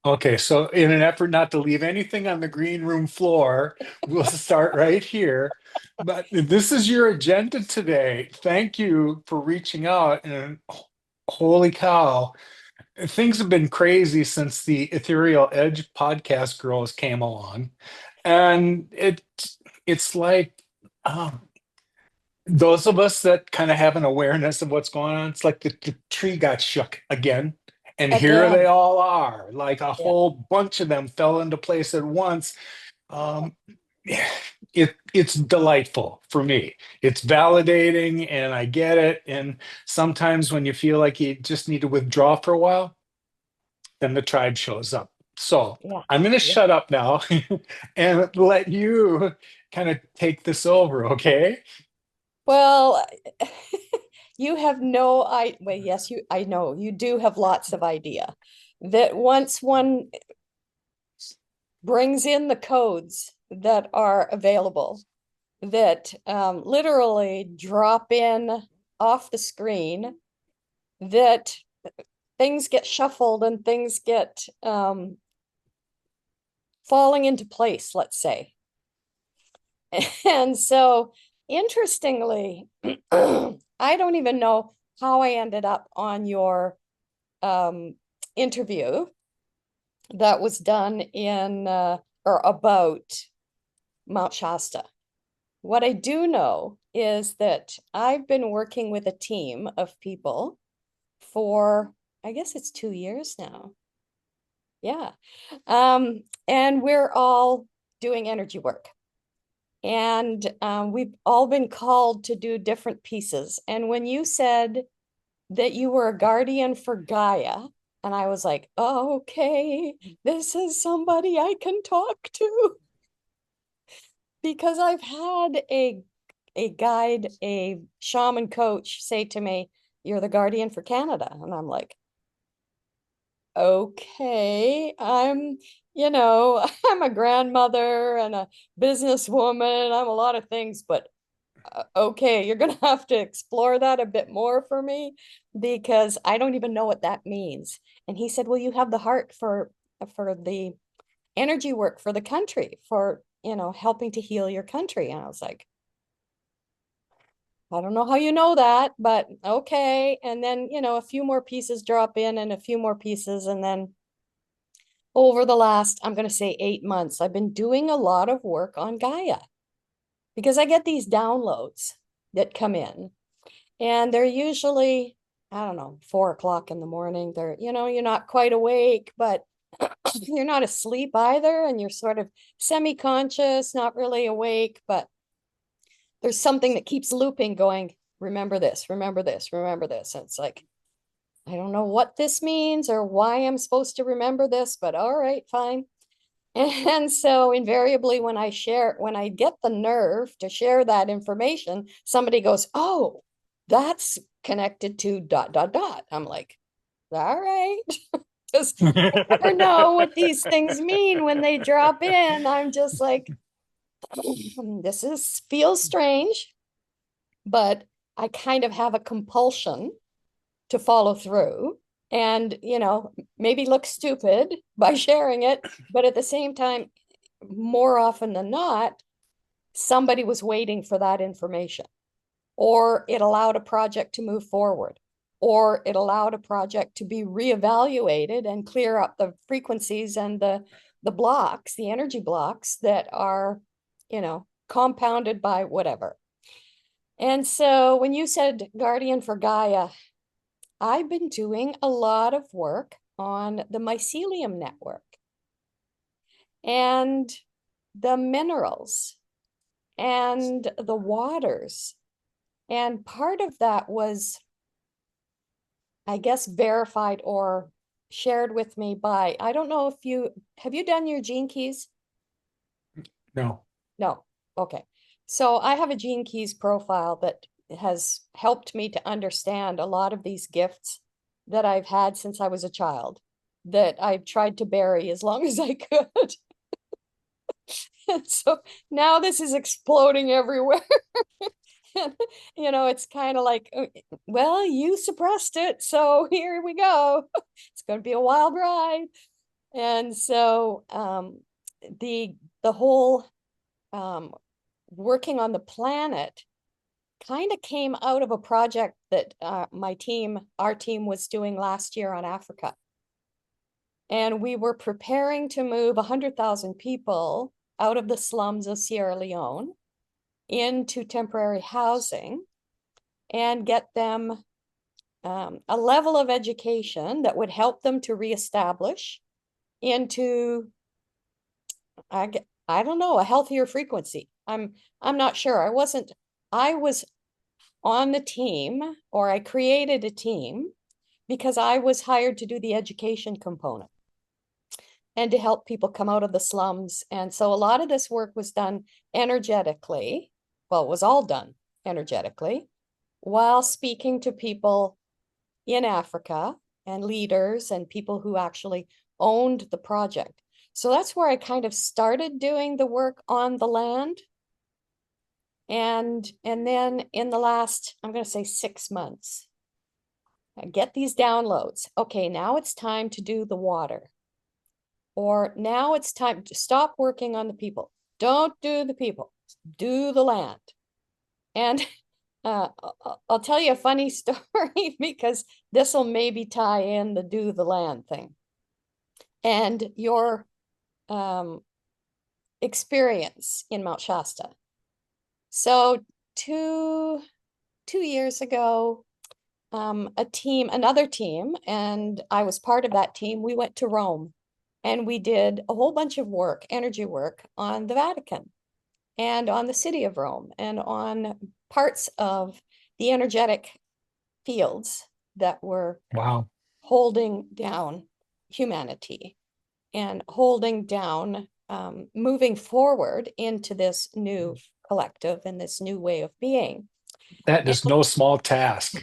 Okay, so in an effort not to leave anything on the green room floor, we'll start right here. But this is your agenda today. Thank you for reaching out. And holy cow, things have been crazy since the Ethereal Edge podcast girls came along. And it's like those of us that kind of have an awareness of what's going on, it's like the tree got shook again. And here they Again. all are, like a Yeah. whole bunch of them fell into place at once. Um, it's delightful for me. It's validating, and I get it. And sometimes when you feel like you just need to withdraw for a while, then the tribe shows up. So Yeah. I'm going to Yeah. shut up now and let you kind of take this over, okay? Well, you have no I well, yes, I know you do have lots of idea that once one brings in the codes that are available, that literally drop in off the screen, that things get shuffled and things get falling into place, let's say. And so, interestingly, I don't even know how I ended up on your interview that was done in or about Mount Shasta. What I do know is that I've been working with a team of people for, I guess it's 2 years now. Yeah. And we're all doing energy work. And we've all been called to do different pieces. And when you said that you were a guardian for Gaia, and I was like, oh, okay, this is somebody I can talk to because I've had a guide, a shaman coach say to me, "You're the guardian for Canada." And I'm like, okay, I'm a grandmother and a businesswoman. I'm a lot of things, but okay, you're gonna have to explore that a bit more for me because I don't even know what that means. And he said, well, you have the heart for the energy work for the country, for helping to heal your country. And I was like, I don't know how you know that, but okay. And then, a few more pieces drop in and a few more pieces. And then over the last, I'm going to say 8 months, I've been doing a lot of work on Gaia because I get these downloads that come in and they're usually, I don't know, 4 o'clock in the morning. You're not quite awake, but you're not asleep either. And you're sort of semi-conscious, not really awake, but there's something that keeps looping going, remember this, remember this, remember this. And it's like, I don't know what this means or why I'm supposed to remember this, but all right, fine. And so invariably when I get the nerve to share that information, somebody goes, oh, that's connected to dot, dot, dot. I'm like, all right. Because I never know what these things mean when they drop in. I'm just like, this is feels strange, but I kind of have a compulsion to follow through and, maybe look stupid by sharing it. But at the same time, more often than not, somebody was waiting for that information, or it allowed a project to move forward, or it allowed a project to be reevaluated and clear up the frequencies and the blocks, the energy blocks that are, compounded by whatever. And so when you said guardian for Gaia, I've been doing a lot of work on the mycelium network and the minerals and the waters. And part of that was, I guess, verified or shared with me by, I don't know if have you done your gene keys? No. No. Okay. So I have a gene keys profile that has helped me to understand a lot of these gifts that I've had since I was a child that I've tried to bury as long as I could. And so now this is exploding everywhere. And, it's kind of like, well, you suppressed it. So here we go. It's going to be a wild ride. And so the whole um, working on the planet kind of came out of a project that our team was doing last year on Africa. And we were preparing to move 100,000 people out of the slums of Sierra Leone into temporary housing and get them a level of education that would help them to reestablish into, I, I don't know, a healthier frequency. I'm not sure. I was on the team, or I created a team because I was hired to do the education component and to help people come out of the slums. And so a lot of this work was done energetically. Well, it was all done energetically while speaking to people in Africa and leaders and people who actually owned the project. So that's where I kind of started doing the work on the land. And then in the last, I'm going to say 6 months, I get these downloads. Okay, now it's time to do the water. Or now it's time to stop working on the people. Don't do the people, do the land. And uh, I'll tell you a funny story because this will maybe tie in the do the land thing and your um, experience in Mount Shasta. So two years ago, another team, and I was part of that team. We went to Rome and we did a whole bunch of work, energy work on the Vatican and on the city of Rome and on parts of the energetic fields that were Wow. holding down humanity and holding down, moving forward into this new collective and this new way of being. That And is no small task.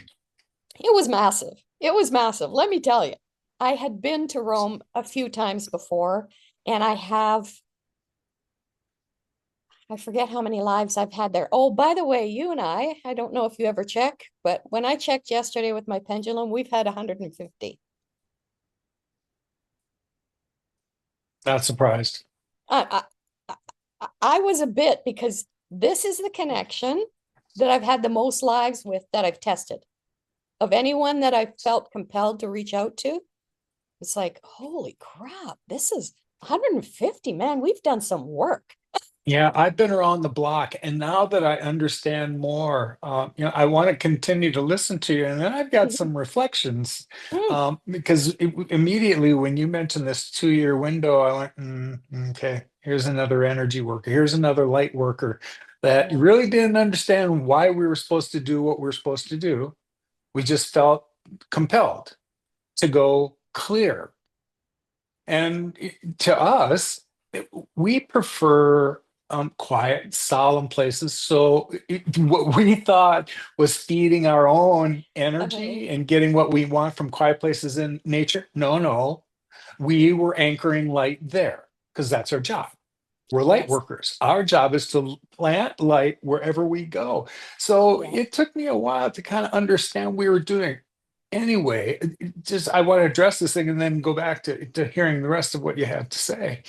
it was massive. It was massive. Let me tell you, I had been to Rome a few times before, and I forget how many lives I've had there. Oh, by the way, you and I don't know if you ever check, but when I checked yesterday with my pendulum, we've had 150. Not surprised. I, I was a bit because this is the connection that I've had the most lives with that I've tested. Of anyone that I felt compelled to reach out to, it's like, holy crap, this is 150, man. We've done some work. Yeah, I've been around the block, and now that I understand more, I want to continue to listen to you. And then I've got Mhm. some reflections, Mm, because immediately when you mentioned this 2-year window, I went, okay, here's another energy worker, here's another light worker that yeah, really didn't understand why we were supposed to do what we're supposed to do. We just felt compelled to go clear. And to us, we prefer quiet, solemn places. So what we thought was feeding our own uh-huh, energy and getting what we want from quiet places in nature. No, no, we were anchoring light there because that's our job. We're light yes, workers. Our job is to plant light wherever we go. So yeah, it took me a while to kind of understand what we were doing. Anyway, just I want to address this thing and then go back to hearing the rest of what you have to say.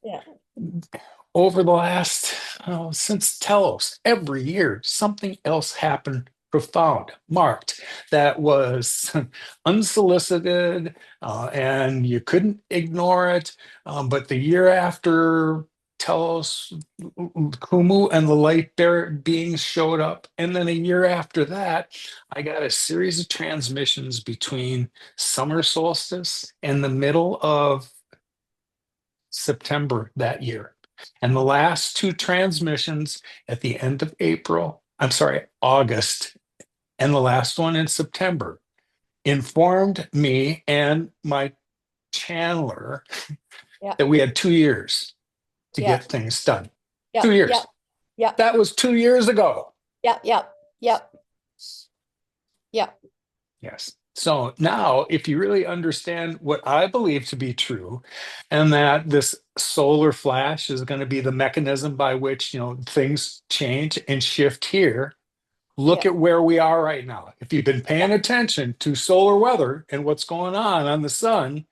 yeah, Over the last, since Telos, every year something else happened profound, marked, that was unsolicited, and you couldn't ignore it. But the year after Telos, Kumu and the light bearer beings showed up, and then a year after that, I got a series of transmissions between summer solstice and the middle of September that year. And the last two transmissions at the end of April, I'm sorry, August, and the last one in September informed me and my channeler yeah, that we had 2 years to yeah, get things done. yeah, 2 years. yeah, yeah, That was 2 years ago. yeah, yeah, yeah, yeah, Yes. So now, if you really understand what I believe to be true, and that this solar flash is going to be the mechanism by which things change and shift here, Look Yeah. at where we are right now. If you've been Yeah. paying attention to solar weather and what's going on the sun,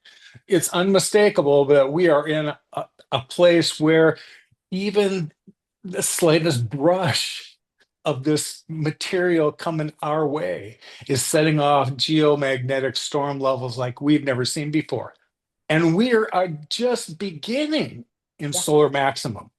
it's unmistakable that we are in a place where even the slightest brush of this material coming our way is setting off geomagnetic storm levels like we've never seen before. And we are just beginning in Yeah. solar maximum.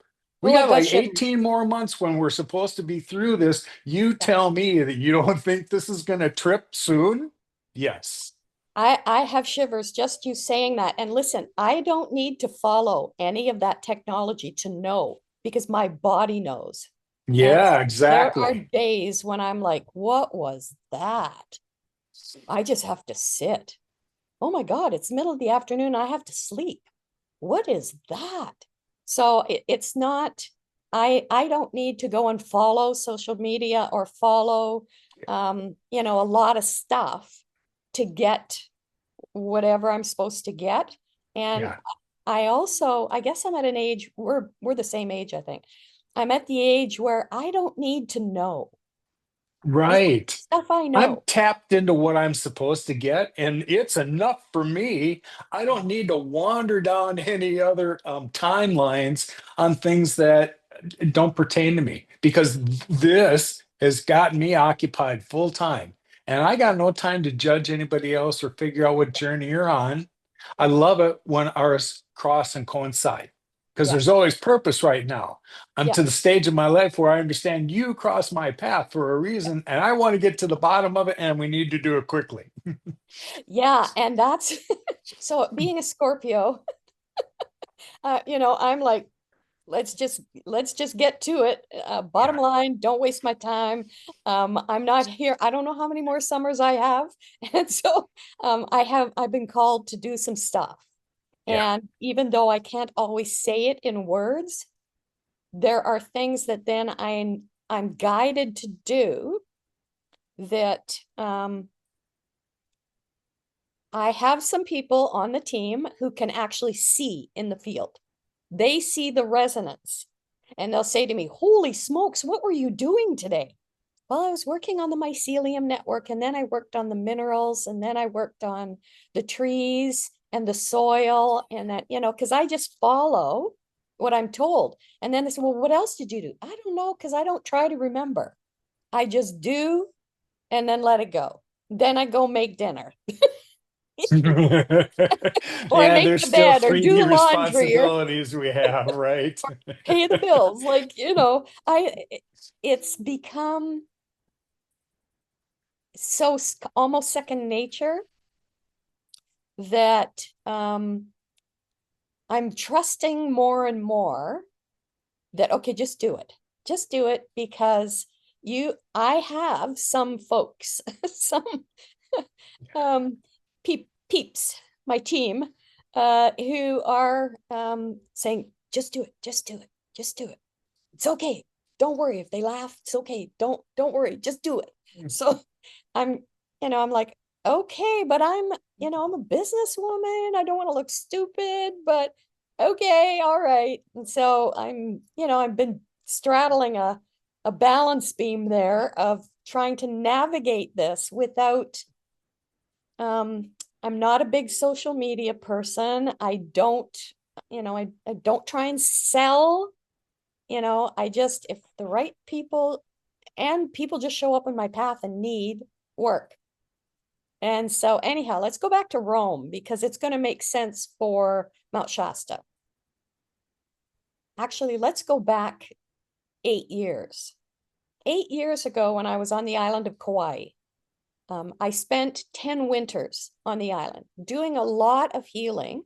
We Oh, I got got like shivers. 18 more months when we're supposed to be through this. You Yeah. tell me that you don't think this is going to trip soon? Yes. I have shivers just you saying that. And listen, I don't need to follow any of that technology to know because my body knows. And Yeah, there are exactly. days when I'm like, what was that? I just have to sit. Oh my God, it's middle of the afternoon. I have to sleep. What is that? So it's not, I don't need to go and follow social media or follow, a lot of stuff to get whatever I'm supposed to get. And Yeah, I also, I guess I'm at an age, we're the same age, I think. I'm at the age where I don't need to know. There's right. stuff I I'm know. tapped into what I'm supposed to get, and it's enough for me. I Yeah. don't need to wander down any other timelines on things that don't pertain to me because this has got me occupied full time. And I got no time to judge anybody else or figure out what journey you're on. I Yeah. love it when ours cross and coincide because Yeah. there's always purpose right now. I'm Yeah. to the stage of my life where I understand you crossed my path for a reason, and I want to get to the bottom of it, and we need to do it quickly. Yeah. And that's so being a Scorpio, I'm like, let's just get to it. Bottom Yeah, line, don't waste my time. I'm not here. I don't know how many more summers I have. And so I've been called to do some stuff. yeah, And even though I can't always say it in words, there are things that then I'm guided to do that I have some people on the team who can actually see in the field. They see the resonance and they'll say to me, "Holy smokes, what were you doing today?" Well, I was working on the mycelium network and then I worked on the minerals and then I worked on the trees and the soil and that, because I just follow what I'm told. And then they say, "Well, what else did you do?" I don't know because I don't try to remember. I just do and then let it go. Then I go make dinner or I yeah. make There's the still bed or do 3D the laundry or responsibilities we have, right? pay the bills. Like, it's become so almost second nature that I'm trusting more and more that, okay, just do it. Just do it because I have some folks, some um, peeps, my team, who are saying, just do it, just do it, just do it. It's okay. Don't worry if they laugh. It's okay. Don't worry. Just do it. So I'm, I'm like, okay, but I'm a businesswoman. I don't want to look stupid, but okay, all right. And so I've been straddling a balance beam there of trying to navigate this without um I'm not a big social media person. I don't, I don't try and sell. I just, if the right people and people just show up in my path and need work. And so, anyhow, let's go back to Rome because it's going to make sense for Mount Shasta. Actually, let's go back 8 years. 8 years ago, when I was on the island of Kauai, I spent 10 winters on the island doing a lot of healing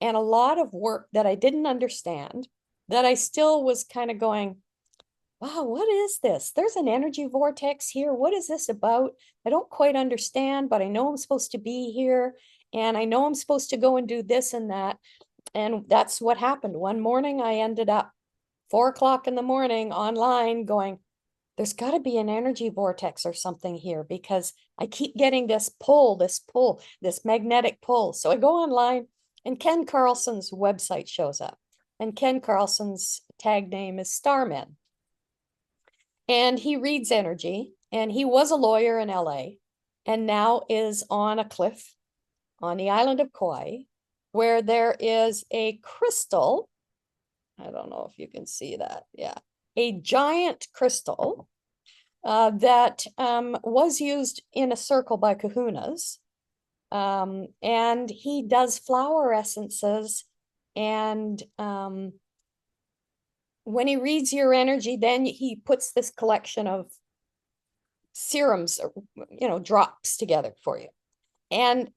and a lot of work that I didn't understand, that I still was kind of going, wow, what is this? There's an energy vortex here. What is this about? I don't quite understand, but I know I'm supposed to be here. And I know I'm supposed to go and do this and that. And that's what happened. One morning, I ended up 4 o'clock in the morning online going, there's got to be an energy vortex or something here because I keep getting this magnetic pull. So I go online and Ken Carlson's website shows up. And Ken Carlson's tag name is Starman. And he reads energy And he was a lawyer in LA and now is on a cliff on the island of Kauai where there is a crystal. I don't know if you can see that. Yeah. A giant crystal that was used in a circle by kahunas. And he does flower essences. And when he reads your energy, then he puts this collection of serums, or, drops together for you. And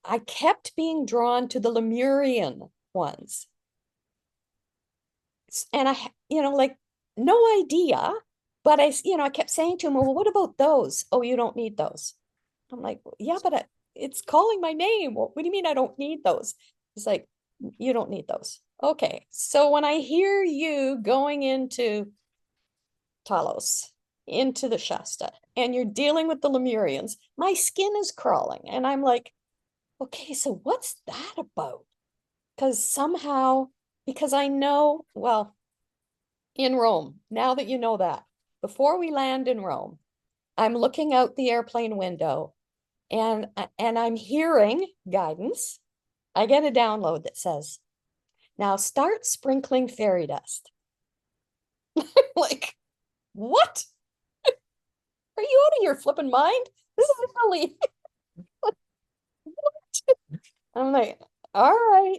I kept being drawn to the Lemurian ones. And like no idea, but I kept saying to him, well, what about those? Oh, you don't need those. I'm like, yeah, but it's calling my name. What do you mean I don't need those? He's like, you don't need those. Okay. So when I hear you going into Talos, into the Shasta, and you're dealing with the Lemurians, my skin is crawling. And I'm like, okay, so what's that about? Because I know, well, in Rome, now that you know that, before we land in Rome, I'm looking out the airplane window and I'm hearing guidance. I get a download that says, now start sprinkling fairy dust. Like, what? Are you out of your flipping mind? This is Italy. What? I'm like, all right.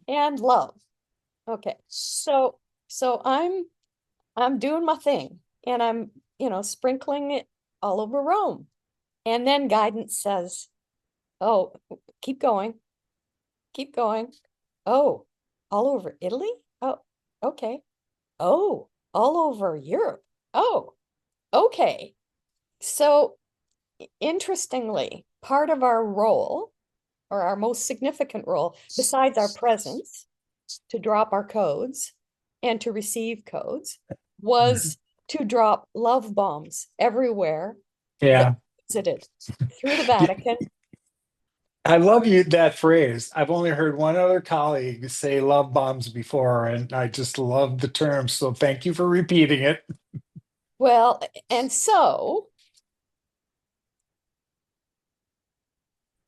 And love. Okay. So I'm doing my thing and I'm, sprinkling it all over Rome. And then guidance says, oh, keep going, keep going. Oh, all over Italy? Oh, okay. Oh, all over Europe. Oh, okay. So interestingly, part of our role, or our most significant role, besides our presence to drop our codes and to receive codes, was to drop love bombs everywhere that Yeah. visited through the Vatican. I love you that phrase. I've only heard one other colleague say love bombs before, and I just love the term. So thank you for repeating it. Well, and so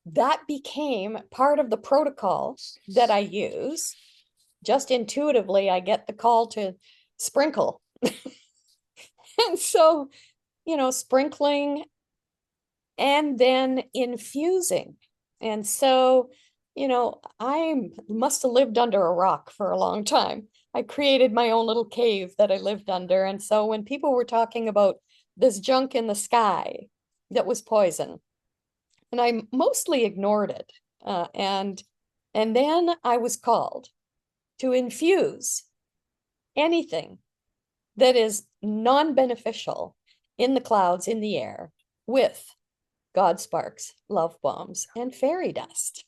that became part of the protocol that I use. Just intuitively, I get the call to sprinkle. And so, sprinkling and then infusing. And so, I must have lived under a rock for a long time. I created my own little cave that I lived under. And so when people were talking about this junk in the sky that was poison, and I mostly ignored it. And then I was called to infuse anything that is non-beneficial in the clouds, in the air, with God sparks, love bombs, and fairy dust.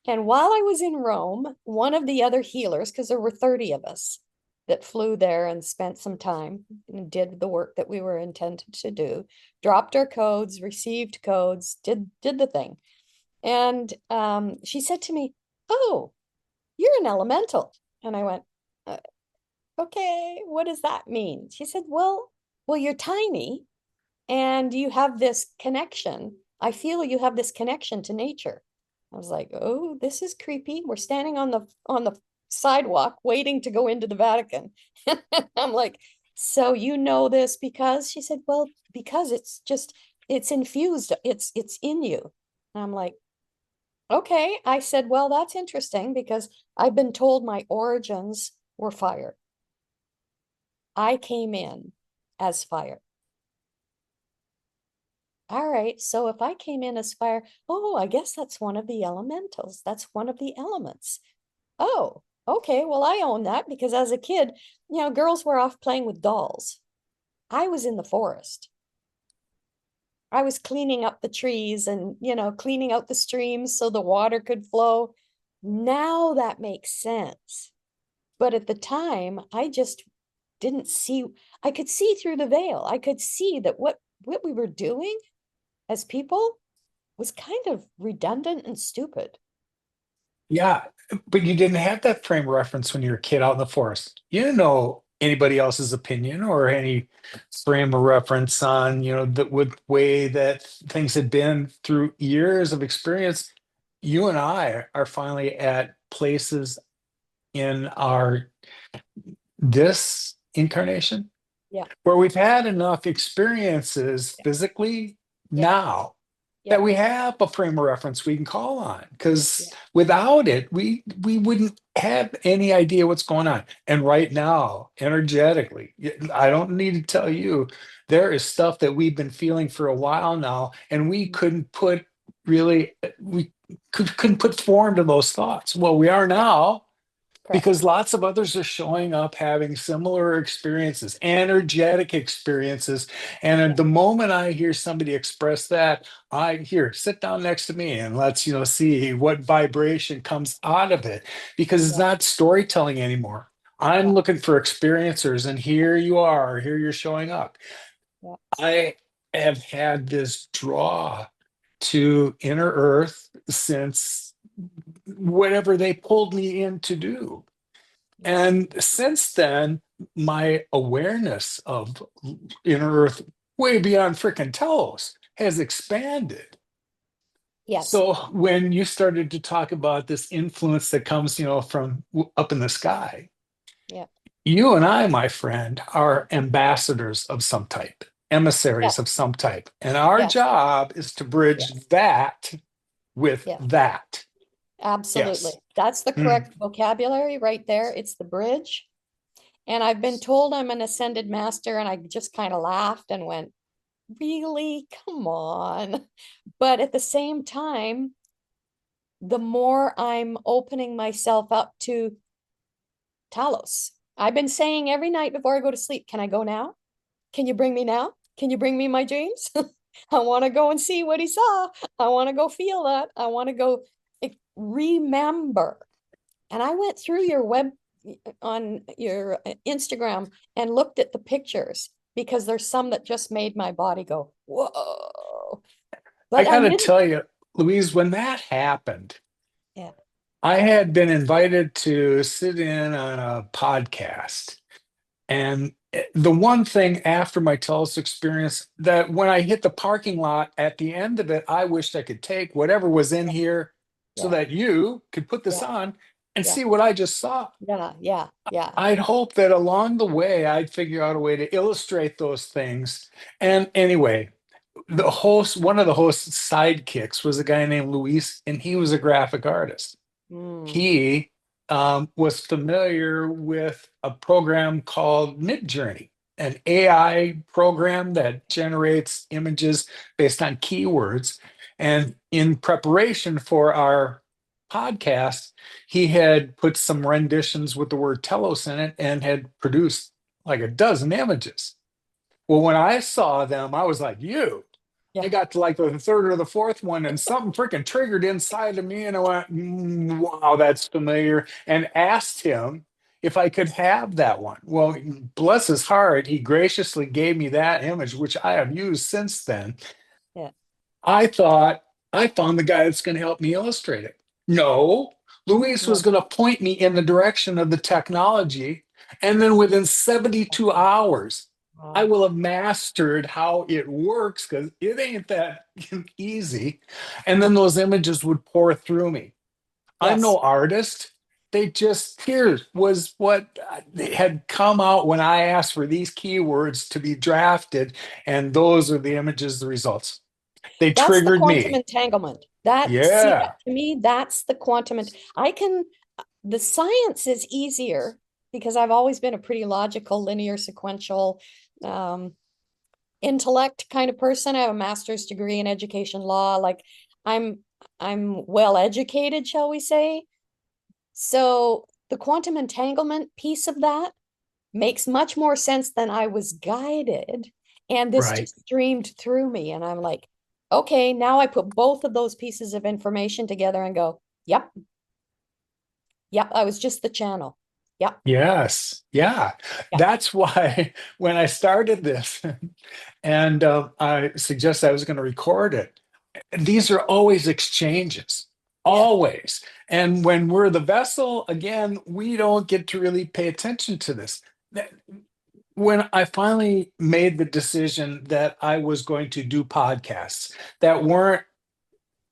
And while I was in Rome, one of the other healers, because there were 30 of us that flew there and spent some time and did the work that we were intended to do, dropped our codes, received codes, did the thing. And she said to me, oh, you're an elemental. And I went, okay, what does that mean? She said, well, you're tiny and you have this connection. I feel you have this connection to nature. I was like, oh, this is creepy. We're standing on the sidewalk waiting to go into the Vatican. I'm like, so you know this because? She said, well, because it's infused, it's in you. And I'm like, okay. I said, well, that's interesting because I've been told my origins were fire. I came in as fire. All right, so if I came in as fire, oh, I guess that's one of the elementals. That's one of the elements. Oh, okay, well, I own that because as a kid, girls were off playing with dolls. I was in the forest. I was cleaning up the trees and, cleaning out the streams so the water could flow. Now that makes sense. But at the time, I just didn't see, I could see through the veil. I could see that what we were doing as people was kind of redundant and stupid. Yeah, but you didn't have that frame of reference when you were a kid out in the forest. You didn't know anybody else's opinion or any frame of reference on, the way that things had been through years of experience. You and I are finally at places in our this incarnation Yeah. where we've had enough experiences Yeah. physically Yeah. now Yeah. that we have a frame of reference we can call on, because Yeah. without it we wouldn't have any idea what's going on. And right now, energetically, I don't need to tell you, there is stuff that we've been feeling for a while now, and we Mhm. couldn't put really we couldn't put form to those thoughts. Well, we are Yeah. now, Correct. because lots of others are showing up having similar experiences, energetic experiences. And at Yeah. the moment I hear somebody express that, I hear, sit down next to me and let's, see what vibration comes out of it, because it's Yeah. not storytelling anymore. I'm Yeah. looking for experiencers, and here you are, here you're showing up. Yeah. I have had this draw to inner earth since whatever they pulled me in to do. Yeah. And since then, my awareness of inner earth, way beyond freaking Telos, has expanded. Yes. So when you started to talk about this influence that comes, from up in the sky, Yeah. you and I, my friend, are ambassadors of some type, emissaries of Yes. some type. And our Yes. job is to bridge Yes. that with Yes. that. Absolutely. Yes. That's the Mm. correct vocabulary right there. It's the bridge. And I've been told I'm an ascended master, and I just kind of laughed and went, really? Come on. But at the same time, the more I'm opening myself up to Talos, I've been saying every night before I go to sleep, can I go now? Can you bring me now? Can you bring me my dreams? I want to go and see what he saw. I want to go feel that. I want to go remember. And I went through your web on your Instagram and looked at the pictures, because there's some that just made my body go, whoa. I But I got to didn't. tell you, Louise, when that happened, Yeah. I had been invited to sit in on a podcast. And the one thing after my Telus experience, that when I hit the parking lot at the end of it, I wished I could take whatever was in here so Yeah. that you could put this Yeah. on and Yeah. see what I just saw. Yeah. Yeah. Yeah. I'd hope that along the way, I'd figure out a way to illustrate those things. Yeah. And anyway, one of the host's sidekicks was a guy named Luis, and he was a graphic artist. Mm. He was familiar with a program called Midjourney, an AI program that generates images based on keywords. And in preparation for our podcast, he had put some renditions with the word telos in it and had produced like a dozen images. Well, when I saw them, I was like, I Yeah. got to like the third or the fourth one, and something freaking triggered inside of me. And I went, wow, that's familiar. And asked him if I could have that one. Well, bless his heart, he graciously gave me that image, which I have used since then. Yeah. I thought I found the guy that's going to help me illustrate it. No, Luis was No. going to point me in the direction of the technology. And then within 72 hours, I Wow. will have mastered how it works, because it ain't that easy. And then those images would pour through me. I'm no Yes. artist. They just, here was what had come out when I asked for these keywords to be drafted. And those are the images, the results. They That's the triggered quantum me. entanglement. That, see, Yeah, to me, that's the quantum. I can, the science is easier because I've always been a pretty logical, linear, sequential, um, intellect kind of person. I have a master's degree in education law. Like I'm, I'm well educated, shall we say. So the quantum entanglement piece of that makes much more sense than I was guided. And this right. just streamed through me. And I'm like, okay, now I put both of those pieces of information together and go, yep, yep, I was just the channel. Yep, Yes. Yeah. yep, That's why when I started this and I suggested I was going to record it, these are always exchanges, yeah, always. And when we're the vessel, again, we don't get to really pay attention to this. when I finally made the decision that I was going to do podcasts that weren't,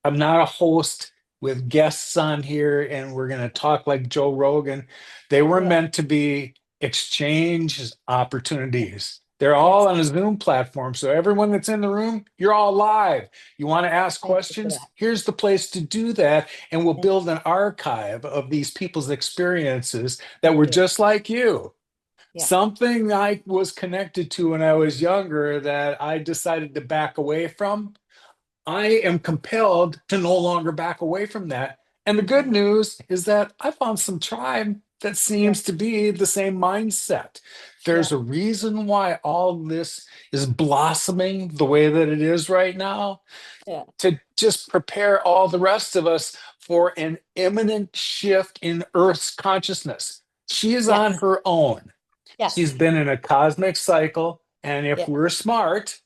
I'm not a host with guests on here and we're going to talk like Joe Rogan. They were Yeah. meant to be exchange opportunities. They're all Yes. on a Zoom platform. So everyone that's in the room, you're all live. You want to ask Thank you for questions? that. Here's the place to do that. And we'll Yeah. build an archive of these people's experiences that Thank were you. just like you. Yeah. Something I was connected to when I was younger that I decided to back away from. I am compelled to no longer back away from that. And the good Yeah. news is that I found some tribe that Yeah. seems to be the same mindset. Yeah. There's a reason why all this is blossoming the way that it is right now, Yeah. to just prepare all the rest of us for an imminent shift in Earth's consciousness. She is on Yes. her own. She's Yes. been in a cosmic cycle. And if Yeah. we're smart,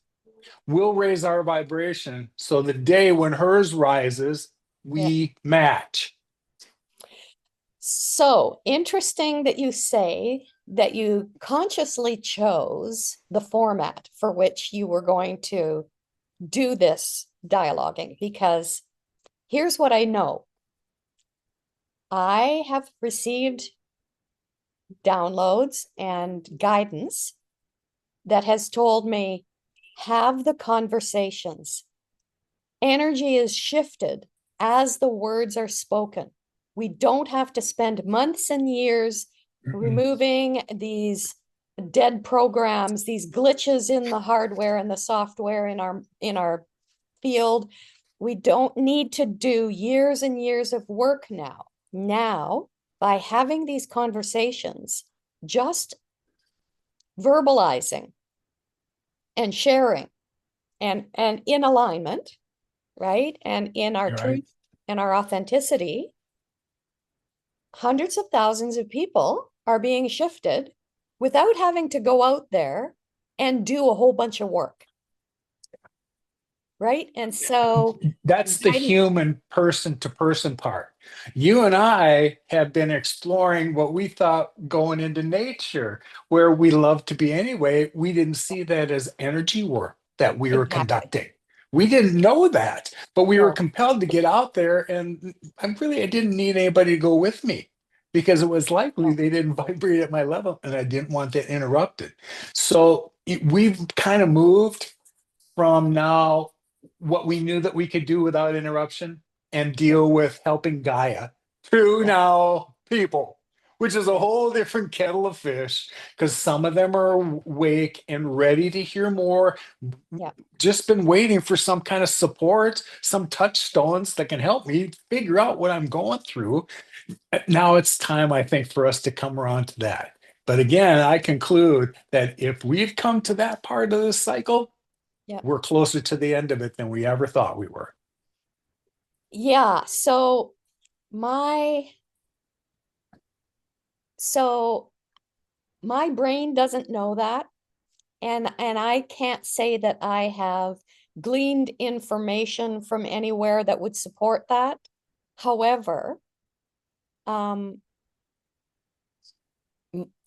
we'll raise our vibration. So the day when hers rises, Yeah. we match. So interesting that you say that you consciously chose the format for which you were going to do this dialoguing, because here's what I know. I have received downloads and guidance that has told me have the conversations. Energy is shifted as the words are spoken. We don't have to spend months and years Mm-mm. removing these dead programs, these glitches in the hardware and the software in our field. We don't need to do years and years of work now. Now, by having these conversations, just verbalizing and sharing and in alignment, right? And in our You're right. truth and our authenticity, hundreds of thousands of people are being shifted without having to go out there and do a whole bunch of work, right? And so That's the guidance, human person to person part. You and I have been exploring what we thought going into nature, where we love to be anyway. We didn't see that as energy work that we were exactly. conducting. We didn't know that, but we were No, compelled to get out there. And I didn't need anybody to go with me because it was likely no, they didn't vibrate at my level and I didn't want that interrupted. So we've kind of moved from now what we knew that we could do without interruption and yeah, deal with helping Gaia to yeah, now people, which is a yeah, whole different kettle of fish because some of them are awake and ready to hear more, yeah, just been waiting for some kind of support, some touchstones that can help me figure out what I'm going through. Now it's time, I think, for us to come around to that. But again, I conclude that if we've come to that part of the cycle, yeah. we're closer to the end of it than we ever thought we were. Yeah. My so my brain doesn't know that. And I can't say that I have gleaned information from anywhere that would support that. However, um,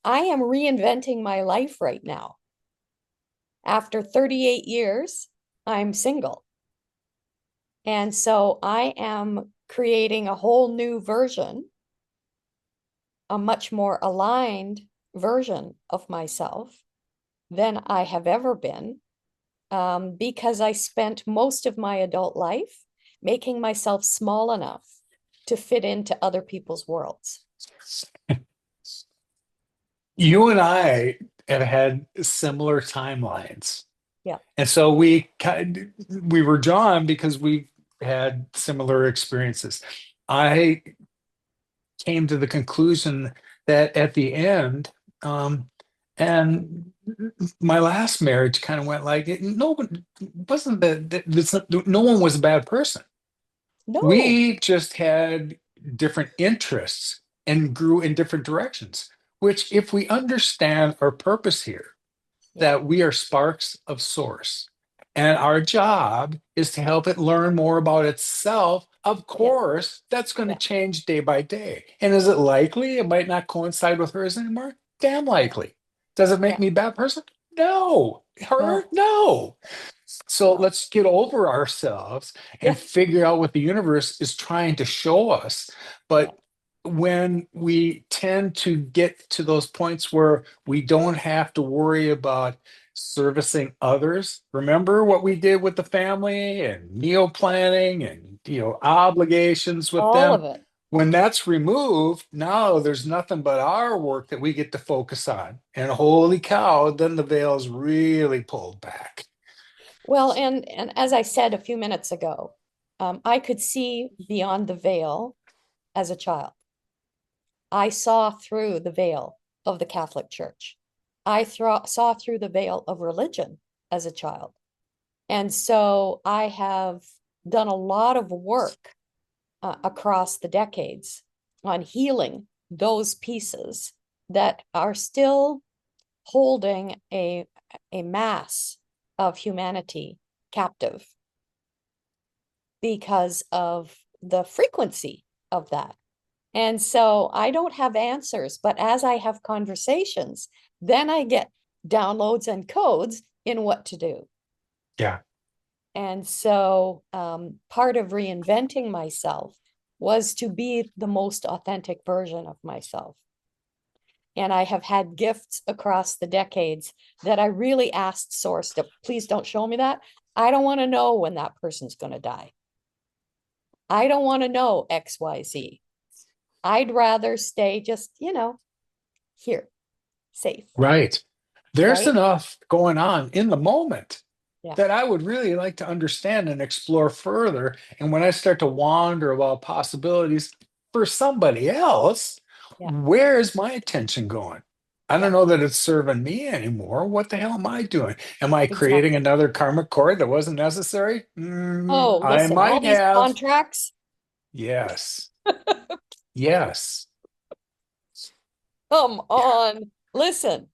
I am reinventing my life right now. After 38 years, I'm single. And so I am creating a whole new version, a much more aligned version of myself than I have ever been, because I spent most of my adult life making myself small enough to fit into other people's worlds. You and I have had similar timelines. Yeah. And so we were drawn because we had similar experiences. I came to the conclusion that at the end, and my last marriage kind of went like it. No one wasn't no one was a bad person. No. We just had different interests and grew in different directions, which, if we understand our purpose here, Yeah. that we are sparks of source, and our job is to help it learn more about itself. Of Yeah. course, that's going to Yeah. change day by day. And is it likely it might not coincide with hers anymore? Damn Yeah. likely. Does it make Yeah. me a bad person? No. Her? No, No. So no. let's get over ourselves and Yeah. figure out what the universe is trying to show us. Yeah. But when we tend to get to those points where we don't have to worry about servicing others, remember what we did with the family and meal planning and obligations with All them. of it. When that's removed, now there's nothing but our work that we get to focus on. And holy cow, then the veil's really pulled back. Well, and as I said a few minutes ago, I could see beyond the veil as a child. I saw through the veil of the Catholic Church. Saw through the veil of religion as a child. And so I have done a lot of work across the decades on healing those pieces that are still holding a mass of humanity captive because of the frequency of that. And so I don't have answers, but as I have conversations, then I get downloads and codes in what to do. Yeah. And so part of reinventing myself was to be the most authentic version of myself. And I have had gifts across the decades that I really asked Source to please don't show me that. I don't want to know when that person's going to die. I don't want to know XYZ. I'd rather stay just, here, safe, Right. There's right? enough going on in the moment Yeah, that I would really like to understand and explore further. And when I start to wander about possibilities for somebody else, yeah, where is my attention going? I don't yeah, know that it's serving me anymore. What the hell am I doing? Am I creating exactly. another karmic cord that wasn't necessary? Oh, I listen, all might these have. contracts, Yes. Yes. come Yeah. on. Listen,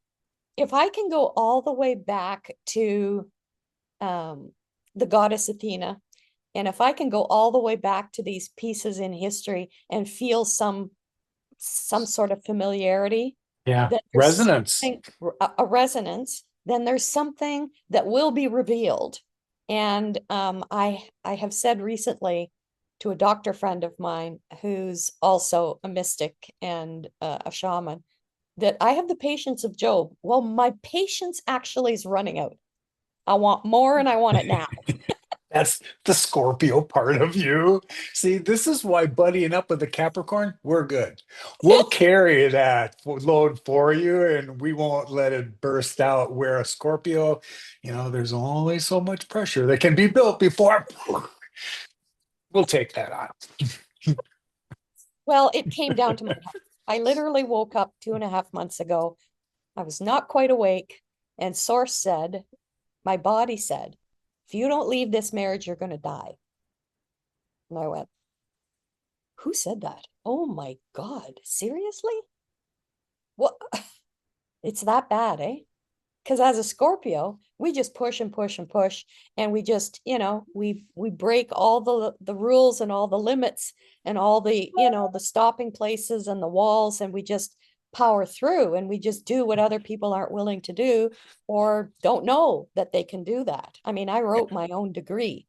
if I can go all the way back to um, the goddess Athena, and if I can go all the way back to these pieces in history and feel some sort of familiarity, Yeah. then there's Resonance. something, a resonance, then there's something that will be revealed. And I have said recently to a doctor friend of mine who's also a mystic and a shaman that I have the patience of Job. Well, my patience actually is running out. I want more and I want it now. That's the Scorpio part of you. See, this is why buddying up with the Capricorn, we're good. We'll carry that load for you and we won't let it burst out. Where a Scorpio, there's only so much pressure that can be built before we'll take that on. Well, it came down to my health. I literally woke up 2.5 months ago. I was not quite awake. And Source said, my body said, if you don't leave this marriage, you're going to die. And I went, who said that? Oh my God, seriously? What? It's that bad, eh? Because as a Scorpio, we just push and push and push, and we just, we break all the rules and all the limits and all the stopping places and the walls, and we just power through, and we just do what other people aren't willing to do or don't know that they can do that. I mean, I wrote my own degree,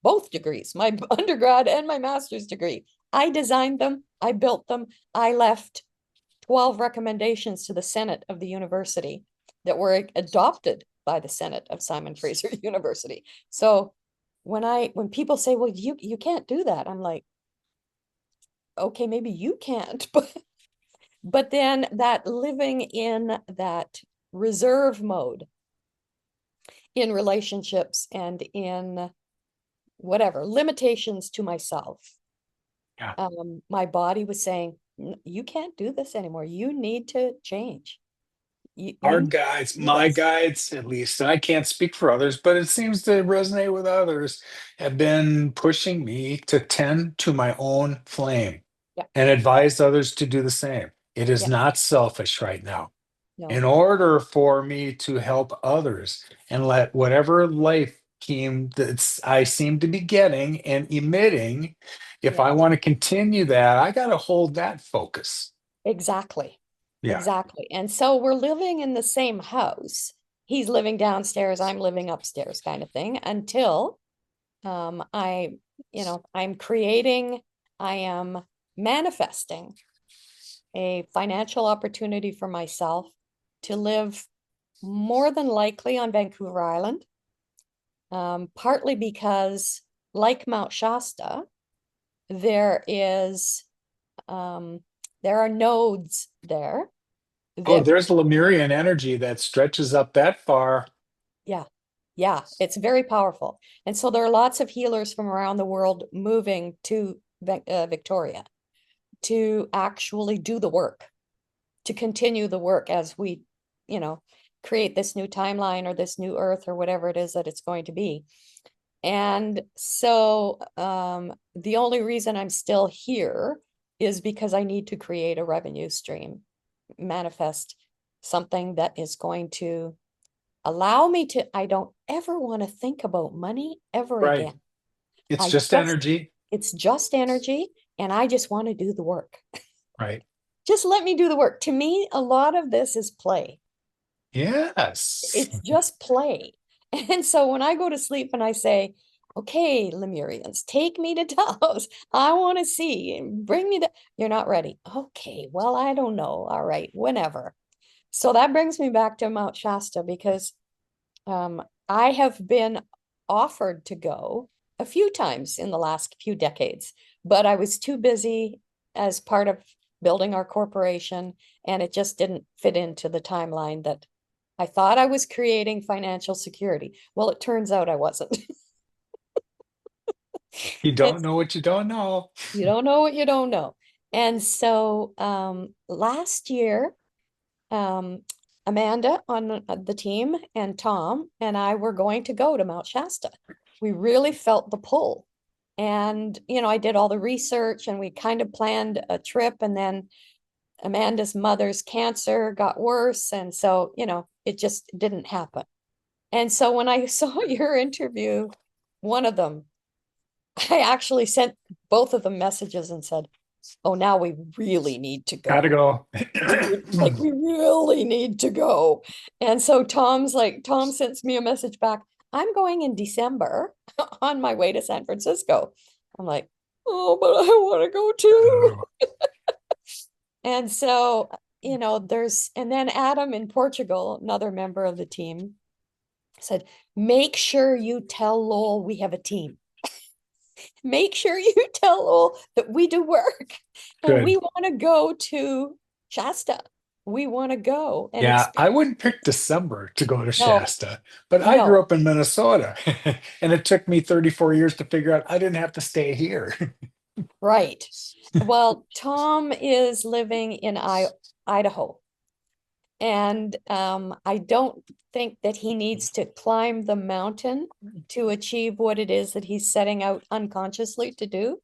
both degrees, my undergrad and my master's degree. I designed them, I built them, I left 12 recommendations to the Senate of the university that were adopted by the Senate of Simon Fraser University. So when people say, well, you can't do that, I'm like, okay, maybe you can't, but then that living in that reserve mode in relationships and in whatever limitations to myself, Yeah. my body was saying, you can't do this anymore. You need to change. You Our need guides, to do my this. guides at least, and I can't speak for others, but it seems to resonate with others, have been pushing me to tend to my own flame Yeah, and advise others to do the same. It is yeah, not selfish right now. In no, order for me to help others and let whatever life came that I seem to be getting and emitting, if yeah, I want to continue that, I got to hold that focus. exactly. Yeah. exactly. And so we're living in the same house. He's living downstairs, I'm living upstairs, kind of thing, until I, I'm creating, I am manifesting a financial opportunity for myself to live more than likely on Vancouver Island, partly because, like Mount Shasta, there is there are nodes there Oh, that, there's Lemurian energy that stretches up that far. yeah, yeah, it's very powerful. And so there are lots of healers from around the world moving to Victoria to actually do the work, to continue the work as we, you know, create this new timeline or this new earth or whatever it is that it's going to be. And so the only reason I'm still here is because I need to create a revenue stream, manifest something that is going to allow me to, I don't ever want to think about money ever Right. again. It's I just just, energy. it's just energy, and I just want to do the work. Right. Just let me do the work. To me, a lot of this is play. Yes. It's just play. And so when I go to sleep and I say, okay, Lemurians, take me to Taos. I want to see, bring me to, you're not ready. Okay, well, I don't know. All right, whenever. So that brings me back to Mount Shasta because I have been offered to go a few times in the last few decades, but I was too busy as part of building our corporation, and it just didn't fit into the timeline that I thought I was creating financial security. Well, it turns out I wasn't. You And don't know what you don't know. you don't know what you don't know. And so last year, um, Amanda on the team and Tom and I were going to go to Mount Shasta. We really felt the pull. And, I did all the research and we kind of planned a trip. And then Amanda's mother's cancer got worse. And so, it just didn't happen. And so when I saw your interview, one of them, I actually sent both of them messages and said, oh, now we really need to Gotta go. go. Like, we really need to go. And so Tom sends me a message back. I'm going in December on my way to San Francisco. I'm like, oh, but I want to go too. Oh, And so, and then Adam in Portugal, another member of the team, said, make sure you tell Lowell we have a team. Make sure you tell Lowell that we do work and we good. want to go to Shasta. We want to go and Yeah, I experience. wouldn't pick December to go to No, Shasta, but I grew no, up in Minnesota and it took me 34 years to figure out I didn't have to stay here. right. Well, Tom is living in Idaho, and I don't think that he needs to climb the mountain to achieve what it is that he's setting out unconsciously to do.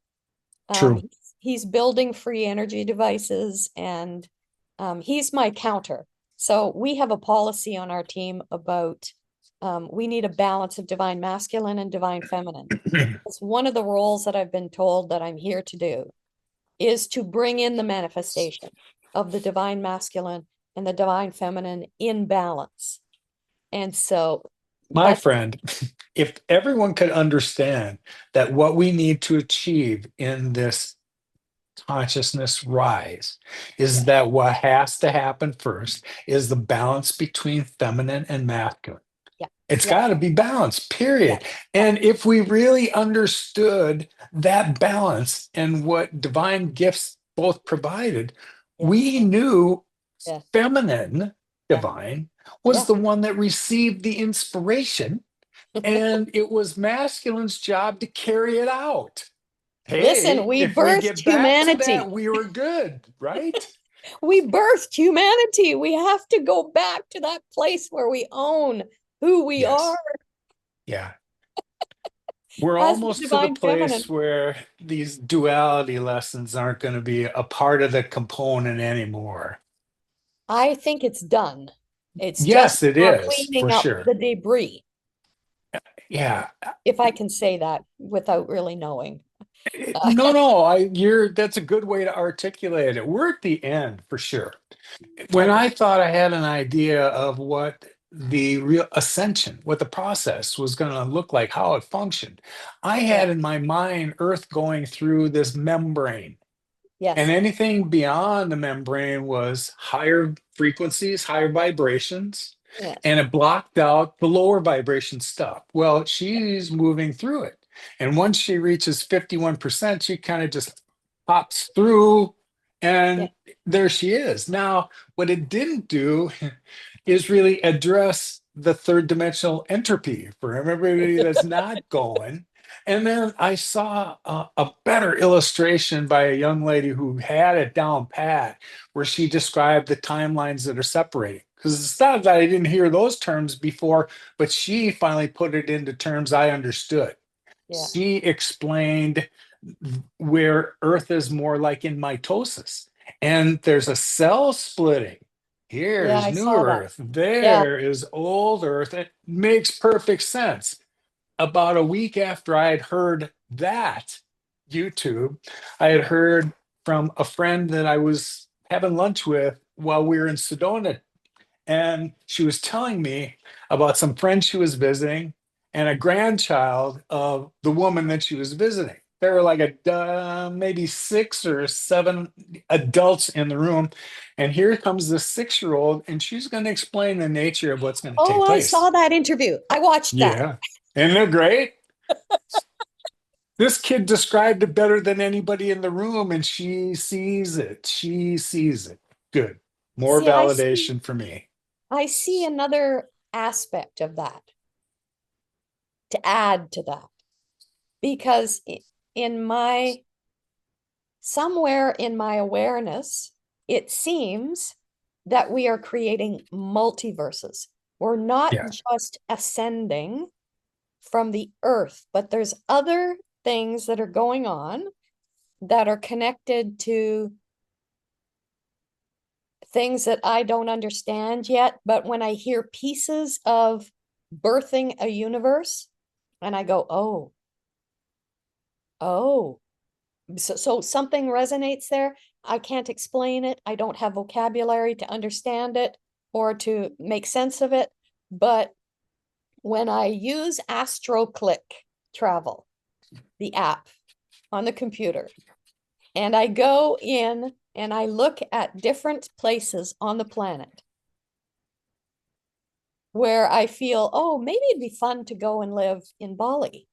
True. He's building free energy devices, and he's my counter. So we have a policy on our team about we need a balance of divine masculine and divine feminine. It's one of the roles that I've been told that I'm here to do is to bring in the manifestation of the divine masculine and the divine feminine in balance. And so My that's, friend, if everyone could understand that what we need to achieve in this consciousness rise is yeah, that what has to happen first is the balance between feminine and masculine. yeah, It's yeah, got to be balanced, yeah, period. yeah, And if we really understood that balance and what divine gifts both provided, yeah, we knew yeah, feminine yeah, divine was yeah. the one that received the inspiration, and it was masculine's job to carry it out. Listen, Hey, we if we birthed get back to humanity. that, we were good, right? We birthed humanity. We have to go back to that place where we own who we are Yes. Yeah. We're as the almost to the divine feminine. place where these duality lessons aren't going to be a part of the component anymore. I think it's done. It's just Yes, it now is for cleaning up sure. the debris, Yeah. if I can say that without really knowing. No, no, that's a good way to articulate it. We're at the end for sure. When Okay. I thought I had an idea of what the real ascension, what the process was going to look like, how it functioned, I Yeah. had in my mind Earth going through this membrane. And Yes. anything beyond the membrane was higher frequencies, higher vibrations, Yes. and it blocked out the lower vibration stuff. Well, she's moving through it. And once she reaches 51%, she kind of just pops through, Yeah. and there she is. Now, what it didn't do is really address the third dimensional entropy for everybody that's not going. And then I saw a better illustration by a young lady who had it down pat, where she described the timelines that are separating. Because it's not that I didn't hear those terms before, but she finally put it into terms I understood. Yeah. She explained where Earth is more like in mitosis, and there's a cell splitting. Yeah, Here's I new saw that. Earth, Yeah. there is old Earth. It makes perfect sense. About a week after I had heard that YouTube, I had heard from a friend that I was having lunch with while we were in Sedona, and she was telling me about some friends she was visiting and a grandchild of the woman that she was visiting. There were like maybe 6 or 7 adults in the room, and here comes this 6-year-old, and she's going to explain the nature of what's going to Oh, take I saw place. that interview. I watched that. Yeah, and they're great. This kid described it better than anybody in the room, and she sees it. She sees it. Good. More See, validation for me. I see another aspect of that to add to that because in my somewhere in my awareness, it seems that we are creating multiverses. We're not Yeah. just ascending from the earth, but there's other things that are going on that are connected to things that I don't understand yet. But when I hear pieces of birthing a universe, and I go, oh, so something resonates there. I can't explain it. I don't have vocabulary to understand it or to make sense of it. But when I use AstroClick Travel, the app on the computer, and I go in and I look at different places on the planet where I feel, oh, maybe it'd be fun to go and live in Bali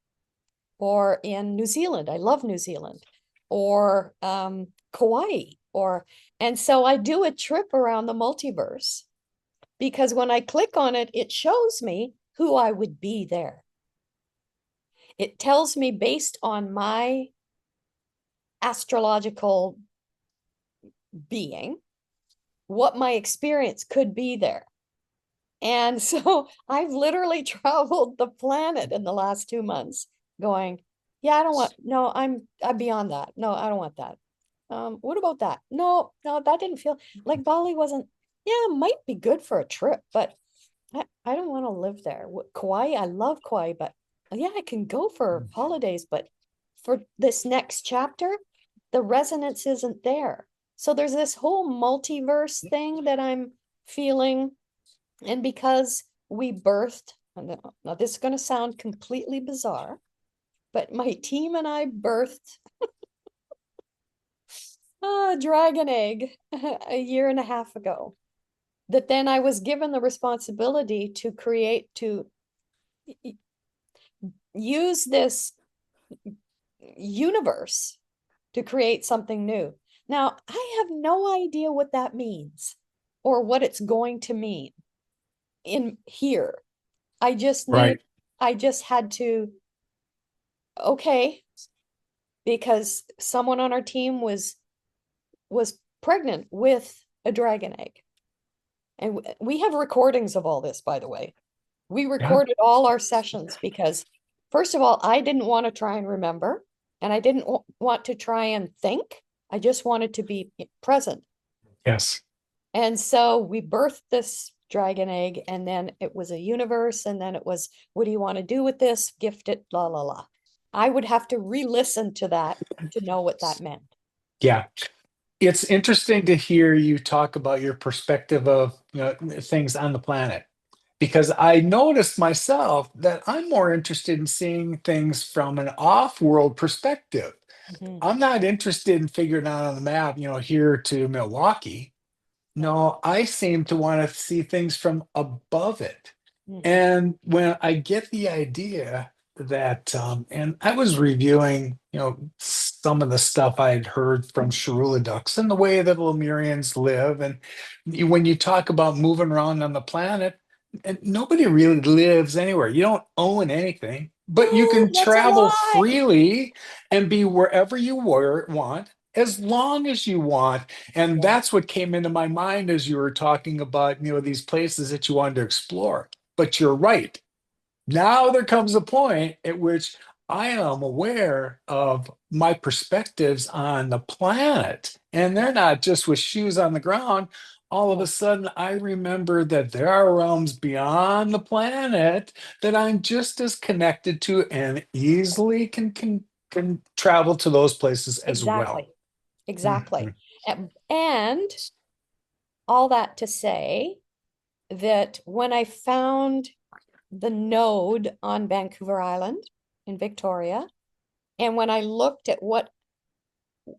or in New Zealand. I love New Zealand, or Kauai, or and so I do a trip around the multiverse because when I click on it, it shows me who I would be there. It tells me based on my astrological being what my experience could be there. And so I've literally traveled the planet in the last 2 months going, yeah, I don't want, no, I'm beyond that. No, I don't want that. What about that? No, no, that didn't feel like Bali wasn't, yeah, it might be good for a trip, but I don't want to live there. Kauai, I love Kauai, but yeah, I can go for holidays, but for this next chapter, the resonance isn't there. So there's this whole multiverse thing that I'm feeling. And because we birthed, now this is going to sound completely bizarre, but my team and I birthed a dragon egg a year and a half ago. That then I was given the responsibility to create, to use this universe to create something new. Now, I have no idea what that means or what it's going to mean in here. I just need, Right. I just had to, okay, because someone on our team was pregnant with a dragon egg. And we have recordings of all this, by the way. We Yeah. recorded all our sessions because, first of all, I didn't want to try and remember, and I didn't want to try and think. I just wanted to be present. Yes. And so we birthed this dragon egg, and then it was a universe, and then it was, what do you want to do with this? Gift it, la la la. I would have to re-listen to that to know what that meant. Yeah. It's interesting to hear you talk about your perspective of things on the planet, because I noticed myself that I'm more interested in seeing things from an off-world perspective. Mhm. I'm not interested in figuring out on the map, here to Milwaukee. Yeah. No, I seem to want to see things from above it. Mhm. And when I get the idea that, and I was reviewing, some of the stuff I had heard from Sherula ducks and the way that Lemurians live. And when you talk about moving around on the planet, and nobody really lives anywhere. You don't own anything, but you No, can that's a travel lie. freely and be wherever you want as long as you want. And Yeah, that's what came into my mind as you were talking about, these places that you wanted to explore. But you're right. Now there comes a point at which I am aware of my perspectives on the planet, and yeah, they're not just with shoes on the ground. All of a yeah, sudden, I remember that there are realms beyond the planet that I'm just as connected to and easily can travel to those places as well. exactly. Exactly. Mhm. And all that to say that when I found the node on Vancouver Island in Victoria, and when I looked at what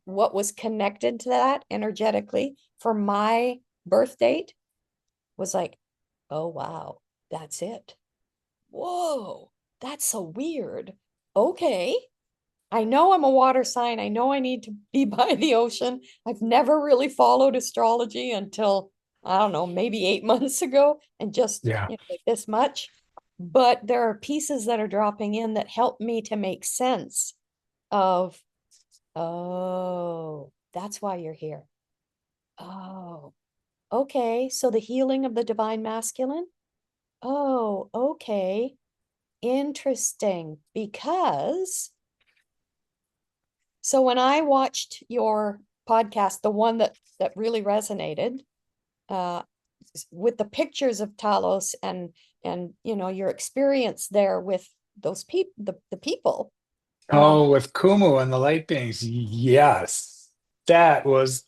was connected to that energetically for my birth date, was like, oh wow, that's it. Whoa, that's so weird. Okay. I know I'm a water sign. I know I need to be by the ocean. I've never really followed astrology until, I don't know, maybe 8 months ago, and just, Yeah. like this much. But there are pieces that are dropping in that help me to make sense of, oh, that's why you're here. Oh, okay. So the healing of the divine masculine. Oh, okay. Interesting. Because so when I watched your podcast, the one that really resonated, uh, with the pictures of Talos and your experience there with those people, the people, um, Oh, with Kumu and the light beings. Yes. That was,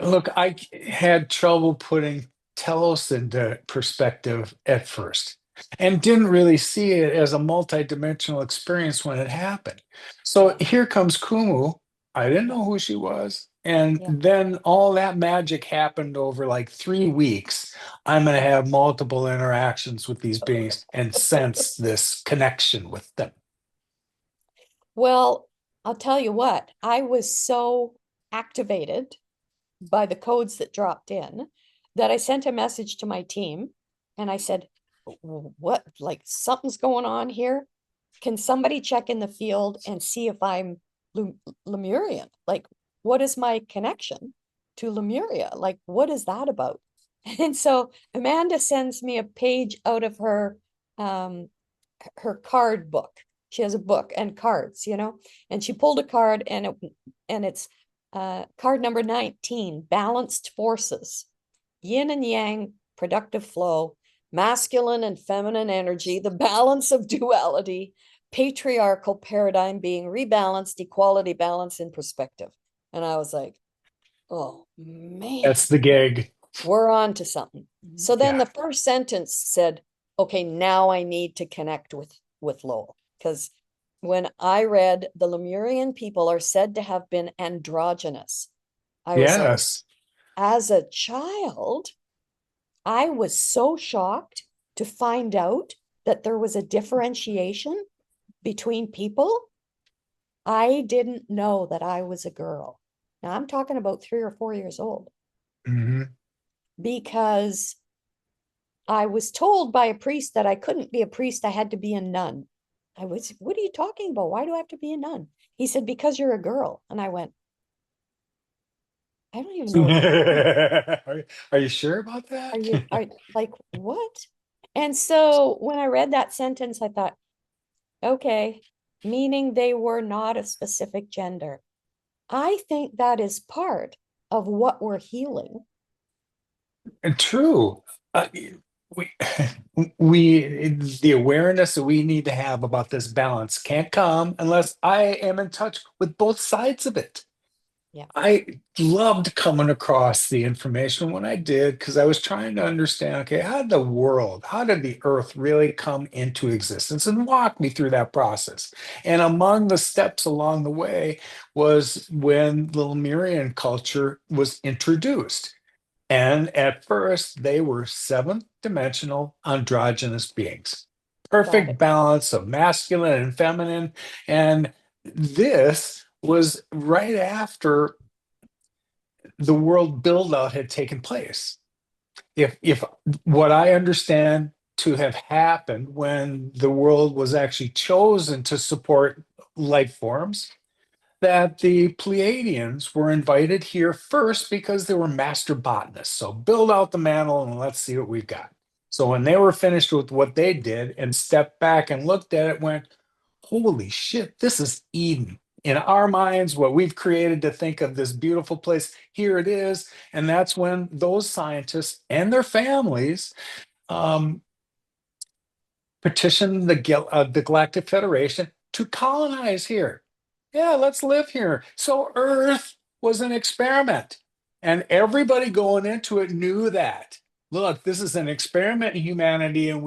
look, I had trouble putting Telos into perspective at first and didn't really see it as a multidimensional experience when it happened. So yeah, here comes Kumu. I didn't yeah, know who she was. And yeah. then all that magic happened over like 3 weeks. I'm going to have multiple interactions with these beings and sense this connection with them. Well, I'll tell you what, I was so activated by the codes that dropped in that I sent a message to my team and I said, what, like something's going on here? Can somebody check in the field and see if I'm Lemurian? Like, what is my connection to Lemuria? Like, what is that about? And so Amanda sends me a page out of um, her card book. She has a book and cards, and she pulled a card and it's card number 19, balanced forces, yin and yang, productive flow, masculine and feminine energy, the balance of duality, patriarchal paradigm being rebalanced, equality, balance in perspective. And I was like, oh man, That's the gig. we're on to something. So then Yeah. the first sentence said, okay, now I need to connect with Lowell. Because when I read the Lemurian people are said to have been androgynous, I was like, Yes. as a child, I was so shocked to find out that there was a differentiation between people. I didn't know that I was a girl. Now I'm talking about 3 or 4 years old Mhm. because I was told by a priest that I couldn't be a priest, I had to be a nun. What are you talking about? Why do I have to be a nun? He said, because you're a girl. And I went, I don't even know what that means. Are you sure about that? Are like, what? And so when I read that sentence, I thought, okay, meaning they were not a specific gender. I think that is part of what we're healing. And true. we we the awareness that we need to have about this balance can't come unless I am in touch with both sides of it. Yeah, I loved coming across the information when I did because I was trying to understand, okay, how did the earth really come into existence, and walk me through that process. And among the steps along the way was when the Lemurian culture was introduced. And at first, they were seventh dimensional androgynous beings, got perfect it. balance of masculine and feminine. And this was right after the world build out had taken place. If what I understand to have happened when the world was actually chosen to support life forms, that the Pleiadians were invited here first because they were master botanists. So build out the mantle and let's see what we've got. So when they were finished with what they did and stepped back and looked at it, went, holy shit, this is Eden. In our minds, what we've created to think of this beautiful place, here it is. And that's when those scientists and their families um, petitioned the Galactic Federation to colonize here. Yeah, let's live here. So Earth was an experiment. And everybody going into it knew that. Look, this is an experiment in humanity, and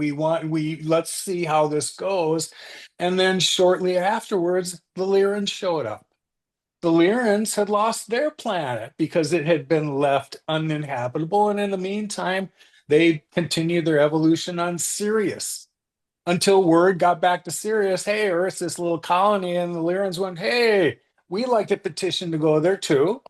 let's see how this goes. And then shortly afterwards, the Lyrans showed up. The Lyrans had lost their planet because it had been left uninhabitable. And in the meantime, they continued their evolution on Sirius until word got back to Sirius, hey, Earth's this little colony, and the Lyrans went, hey, we like to petition to go there too.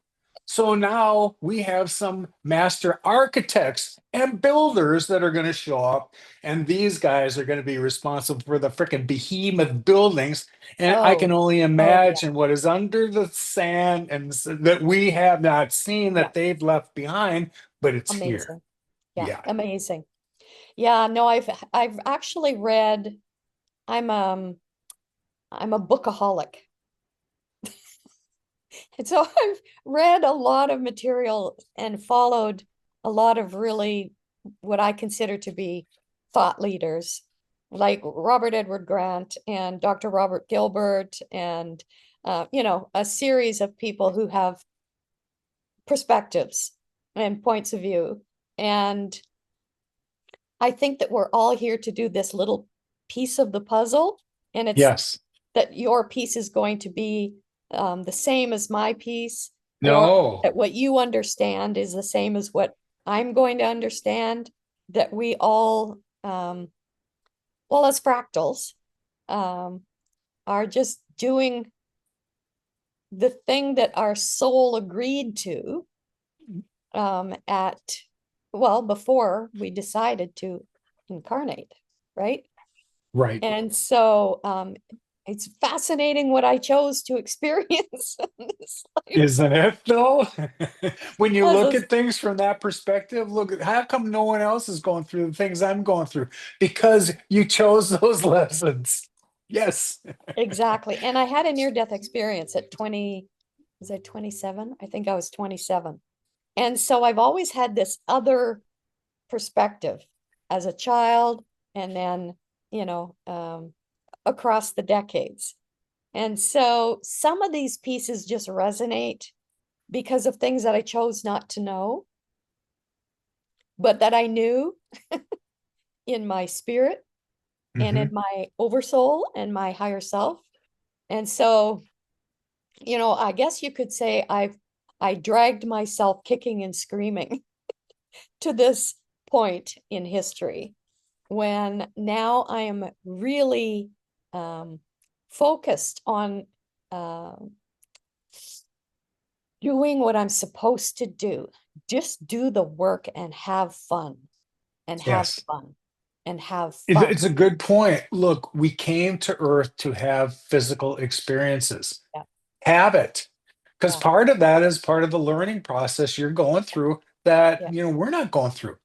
So now we have some master architects and builders that are going to show up, and these guys are going to be responsible for the freaking behemoth buildings. And I can Oh, only oh yeah, imagine what is under the sand and that we have not seen yeah, that they've left behind, but it's here. amazing. Yeah, Yeah. amazing. Yeah, no, I've actually read, I'm I'm a bookaholic. And so I've read a lot of material and followed a lot of really what I consider to be thought leaders like Robert Edward Grant and Dr. Robert Gilbert and a series of people who have perspectives and points of view. And I think that we're all here to do this little piece of the puzzle. And it's Yes. that your piece is going to be the same as my piece, or No. that what you understand is the same as what I'm going to understand, that we all, well, as fractals, um, are just doing the thing that our soul agreed to at, well, before we decided to incarnate, right? Right. And so it's fascinating what I chose to experience in this life Isn't it though? When you as look a, at things from that perspective, look at how come no one else is going through the things I'm going through? Because you chose those lessons. Yes. exactly. And I had a near-death experience at 20, was I 27? I think I was 27. And so I've always had this other perspective as a child and then, you know, across the decades. And so some of these pieces just resonate because of things that I chose not to know, but that I knew in my spirit and in Hmm. my oversoul and my higher self. And so, I guess you could say I dragged myself kicking and screaming to this point in history when now I am really focused on uh, doing what I'm supposed to do. Just do the work and have fun and have Yes. fun and have fun. It's a good point. Look, we came to Earth to have physical experiences. Yeah, Have it. Because yeah, part of that is part of the learning process you're going through that, yeah, we're not going through.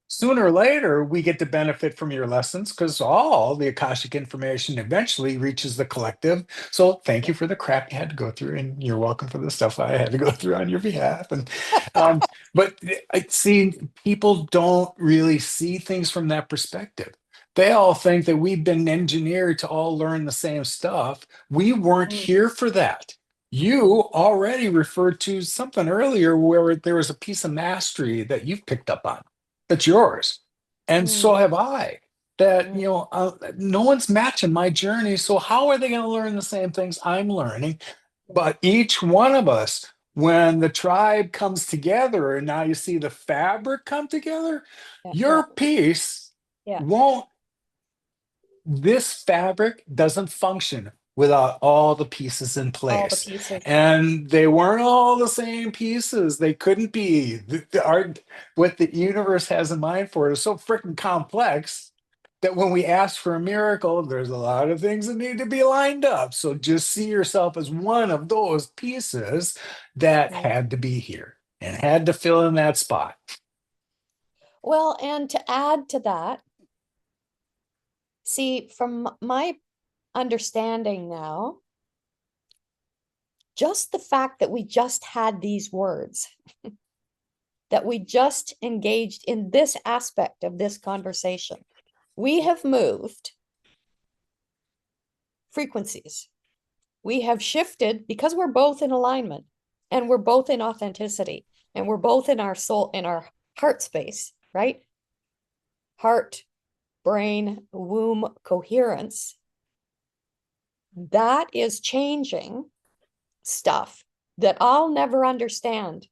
sooner or later we get to benefit from your lessons because all the Akashic information eventually reaches the collective. So thank Yeah. you for the crap you had to go through, and you're welcome for the stuff I had to go through on your behalf. And um, but I see people don't really see things from that perspective. They all think that we've been engineered to all learn the same stuff. We weren't Mm, here for that. You already referred to something earlier where there was a piece of mastery that you've picked up on that's yours. And so mm, have I. That, mm, no one's matching my journey. So how are they going to learn the same things I'm learning? yeah, But each one of us, when the tribe comes together and now you see the fabric come together, yeah, yeah, your piece yeah. won't, this fabric doesn't function without all the pieces in All the place. pieces. And they weren't all the same pieces. They couldn't be. What the universe has in mind for it is so freaking complex that when we ask for a miracle, there's a lot of things that need to be lined up. So just see yourself as one of those pieces that Yeah. had to be here and had to fill in that spot. Well, and to add to that, see, from my understanding now, just the fact that we just had these words, that we just engaged in this aspect of this conversation, we have moved frequencies. We have shifted because we're both in alignment and we're both in authenticity and we're both in our soul, in our heart space, right? Heart, brain, womb coherence. That is changing stuff that I'll never understand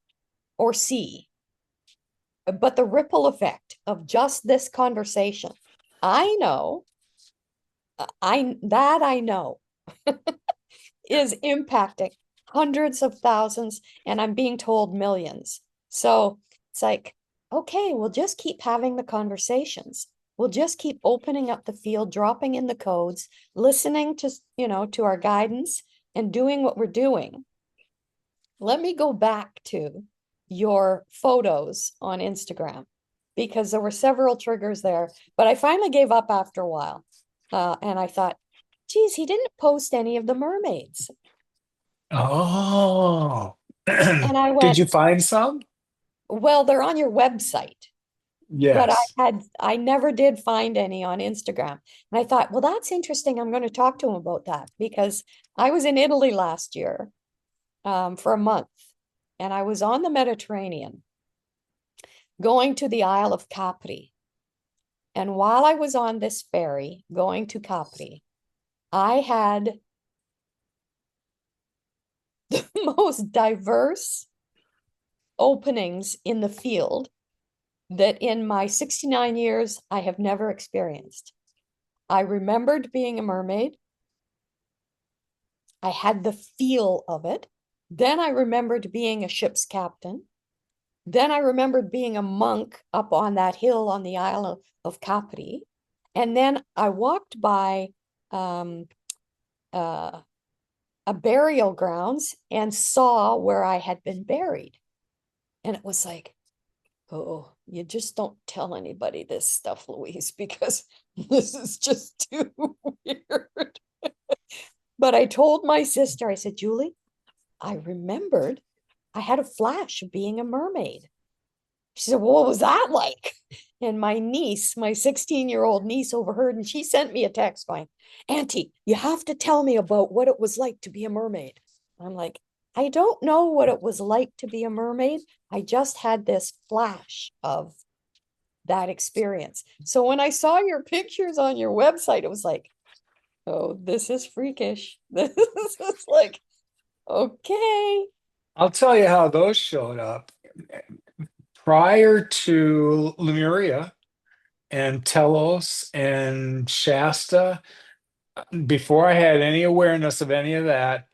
or see. But the ripple effect of just this conversation, I know, I know is impacting hundreds of thousands, and I'm being told millions. So it's like, okay, we'll just keep having the conversations. We'll just keep opening up the field, dropping in the codes, listening to, to our guidance and doing what we're doing. Let me go back to your photos on Instagram because there were several triggers there, but I finally gave up after a while. And I thought, geez, he didn't post any of the mermaids. Oh, And I did went, you find some? well, they're on your website, but Yes. I never did find any on Instagram. And I thought, well, that's interesting. I'm going to talk to him about that because I was in Italy last year for a month and I was on the Mediterranean going to the Isle of Capri. And while I was on this ferry going to Capri, I had the most diverse openings in the field that in my 69 years I have never experienced. I remembered being a mermaid. I had the feel of it. Then I remembered being a ship's captain. Then I remembered being a monk up on that hill on the Isle of Capri. And then I walked by um, uh, a burial grounds and saw where I had been buried. And it was like, oh, you just don't tell anybody this stuff, Louise, because this is just too weird. But I told my sister, I said, Julie, I remembered I had a flash of being a mermaid. She said, well, what was that like? And my niece, my 16-year-old niece, overheard and she sent me a text going, Auntie, you have to tell me about what it was like to be a mermaid. I'm like, I don't know what it was like to be a mermaid. I just had this flash of that experience. So when I saw your pictures on your website, it was like, oh, this is freakish. This is like, okay. I'll tell you how those showed up. Prior to Lemuria and Telos and Shasta, before I had any awareness of any of that,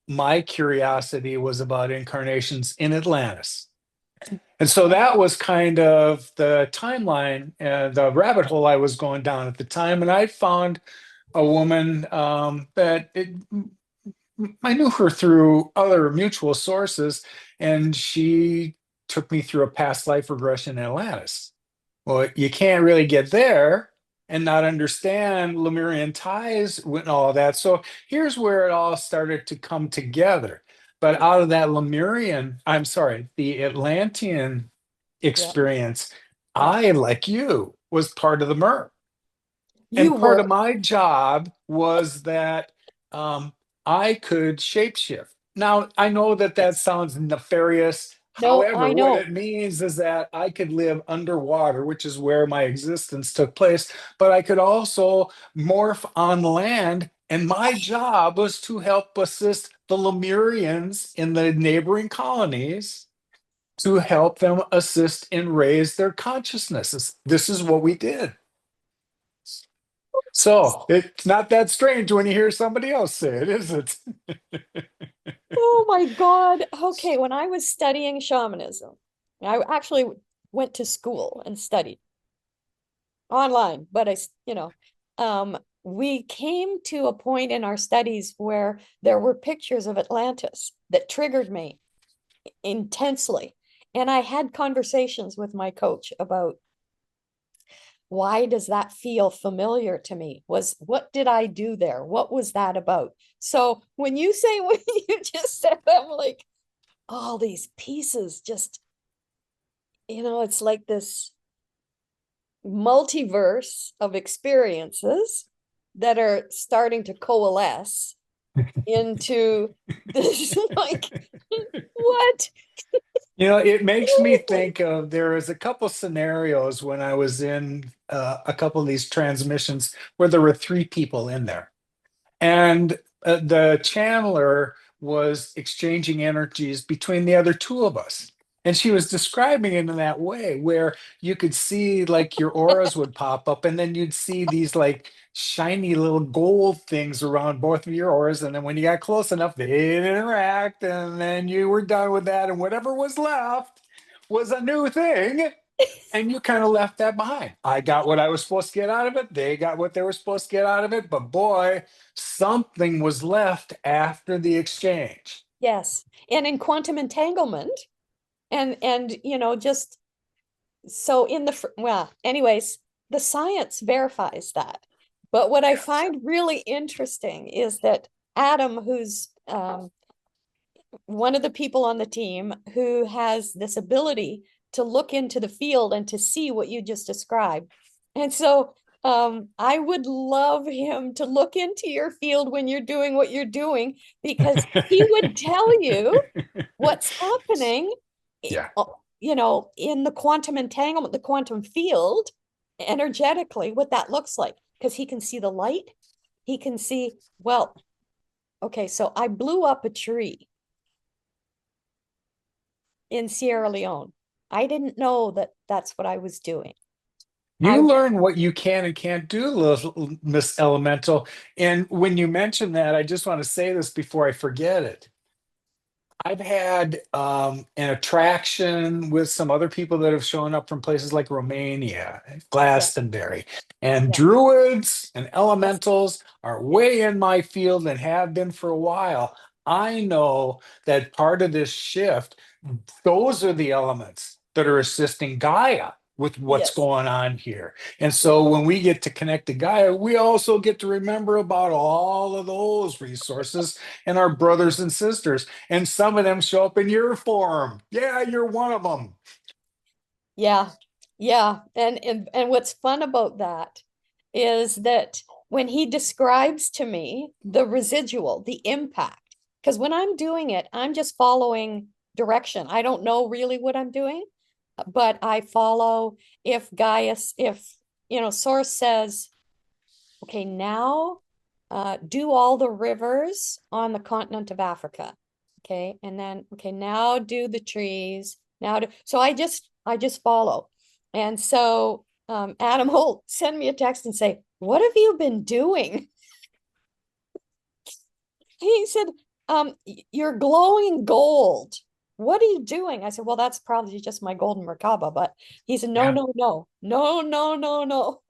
my curiosity was about incarnations in Atlantis. And so that was kind of the timeline, the rabbit hole I was going down at the time. And I found a woman I knew her through other mutual sources, and she took me through a past life regression in Atlantis. Well, you can't really get there and not understand Lemurian ties and all of that. So here's where it all started to come together. But out of that Lemurian, I'm sorry, the Atlantean Yeah, experience, yeah. I, like you, was part of the Mer. You And part of were. my job was that um, I could shapeshift. Now, I know that that Yes. sounds nefarious. No, However, I what know. it means is that I could live underwater, which is where my existence took place, but I could also morph on land. And my job was to help assist the Lemurians in the neighboring colonies to help them assist and raise their consciousnesses. This is what we did. So it's not that strange when you hear somebody else say it, is it? Oh my God. Okay, when I was studying shamanism, I actually went to school and studied online, but we came to a point in our studies where there were pictures of Atlantis that triggered me intensely. And I had conversations with my coach about why does that feel familiar to me? What did I do there? What was that about? So when you say what you just said, I'm like, all these pieces just, it's like this multiverse of experiences that are starting to coalesce into this like what? It makes me think of there is a couple scenarios when I was in a couple of these transmissions where there were three people in there. And the channeler was exchanging energies between the other two of us. And she was describing it in that way where you could see like your auras would pop up, and then you'd see these like shiny little gold things around both of your auras. And then when you got close enough, they'd interact, and then you were done with that. And whatever was left was a new thing. And you kind of left that behind. I got what I was supposed to get out of it. They got what they were supposed to get out of it. But boy, something was left after the exchange. Yes. And in quantum entanglement and just so well, anyways, the science verifies that. But what I Yes. find really interesting is that Adam, who's one of the people on the team who has this ability to look into the field and to see what you just described. And so I would love him to look into your field when you're doing what you're doing because he would tell you what's happening, Yeah. in the quantum entanglement, the quantum field, energetically, what that looks like. Because he can see the light. He can see, well, okay, so I blew up a tree in Sierra Leone. I didn't know that that's what I was doing. I You learn what you can and can't do, Miss Elemental. And when you mention that, I just want to say this before I forget it. I've had an attraction with some other people that have shown up from places like Romania, Yeah, Glastonbury, and yeah, druids and yes, elementals are yeah, way in my field and have been for a while. I know that part of this shift, those are the elements that are assisting Gaia with what's yes, going on here. And yeah. so when we get to connect to Gaia, we also get to remember about all of those resources and our brothers and sisters, and some of them show up in your form. Yeah, you're one of them. Yeah, yeah. And what's fun about that is that when he describes to me the residual, the impact, because when I'm doing it, I'm just following direction. I don't know really what I'm doing, but I follow if Source says, okay, now do all the rivers on the continent of Africa. Okay. And then, okay, now do the trees. So I just follow. And so Adam will send me a text and say, what have you been doing? He said, you're glowing gold. What are you doing? I said, well, that's probably just my golden Merkaba. But he said, no, Yeah. no, no, no, no, no, no.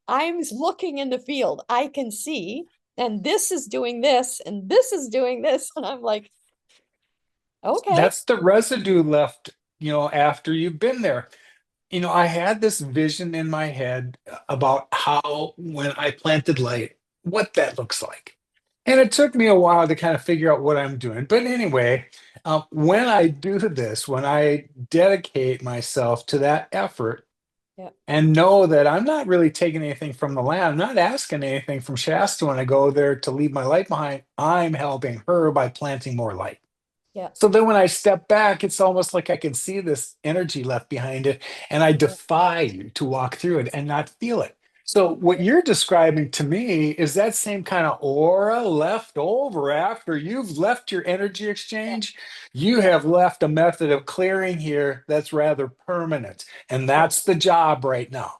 I'm looking in the field. I can see, and this is doing this, and this is doing this. And I'm like, okay. That's the residue left, after you've been there. I had this vision in my head about how when I planted light, what that looks like. And it took me a while to kind of figure out what I'm doing. But anyway, when I do this, when I dedicate myself to that effort Yeah, and know that I'm not really taking anything from the land, I'm not asking anything from Shasta when I go there to leave my light behind, I'm helping her by planting more light. yeah, So then when I step back, it's almost like I can see this energy left behind it, and I yeah, defy you to walk through it and not feel it. So what yeah, you're describing to me is that same kind of aura left over after you've left your energy yeah, exchange. You yeah, have left a method of clearing here that's rather permanent. And yeah, that's the job right now.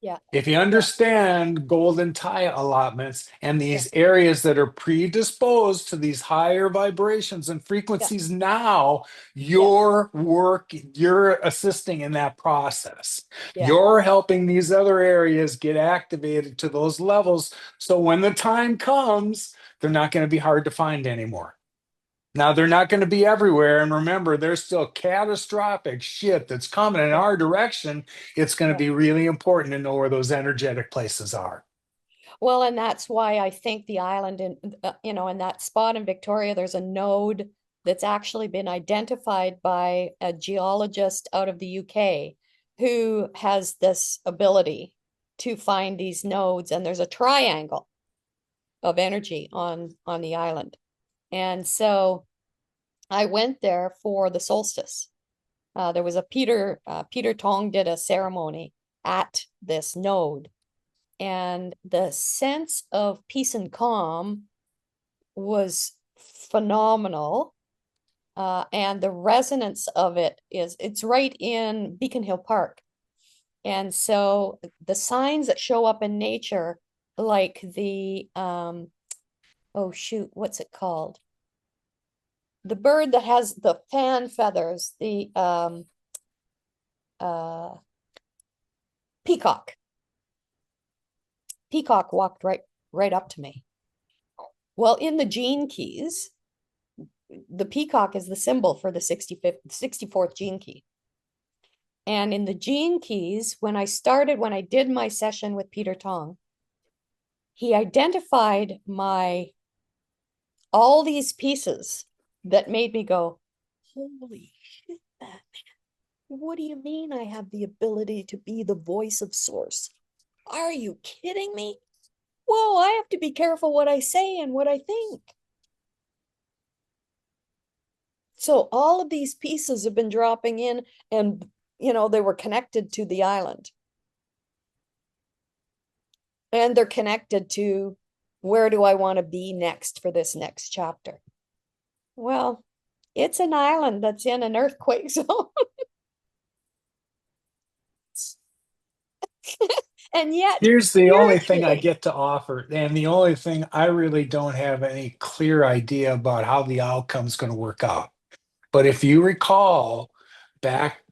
yeah, If you yeah, understand golden tie allotments and yeah, these areas that are predisposed to these higher vibrations and yeah, frequencies now, yeah, you're assisting in that process. yeah, You're helping these other areas get activated to those levels. So when the time comes, they're not going to be hard to find anymore. Now they're not going to be everywhere. And remember, there's still catastrophic shit that's coming in yeah, our direction. It's going to yeah. be really important to know where those energetic places are. Well, and that's why I think the island in that spot in Victoria, there's a node that's actually been identified by a geologist out of the UK who has this ability to find these nodes, and there's a triangle of energy on the island. And so I went there for the solstice. There was Peter Tong did a ceremony at this node, and the sense of peace and calm was phenomenal. And the resonance of it's right in Beacon Hill Park. And so the signs that show up in nature, like oh shoot, what's it called? The bird that has the fan feathers, the uh, peacock. Peacock walked right up to me. Well, in the gene keys, the peacock is the symbol for the 64th gene key. And in the gene keys, when I did my session with Peter Tong, he identified all these pieces that made me go, holy shit, Batman. What do you mean I have the ability to be the voice of source? Are you kidding me? Whoa, I have to be careful what I say and what I think. So all of these pieces have been dropping in, and they were connected to the island, and they're connected to where do I want to be next for this next chapter. Well, it's an island that's in an earthquake zone. And yet Here's the only thing I spiritually, get to offer, and the only thing I really don't have any clear idea about how the outcome's going to work out. But if you recall back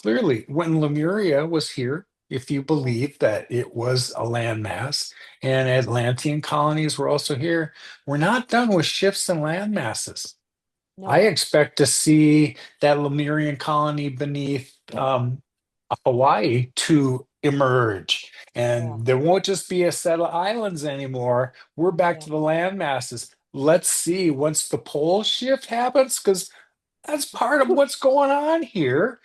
clearly when Lemuria was here, if you yeah, believe that it was a landmass and Atlantean colonies were also here, we're not done with shifts in land masses. I no, expect to see that Lemurian colony beneath Hawaii to emerge. yeah, And there won't just be a set of islands anymore. We're back yeah, to the land masses. Let's see once the pole shift happens, because that's part of what's going on here.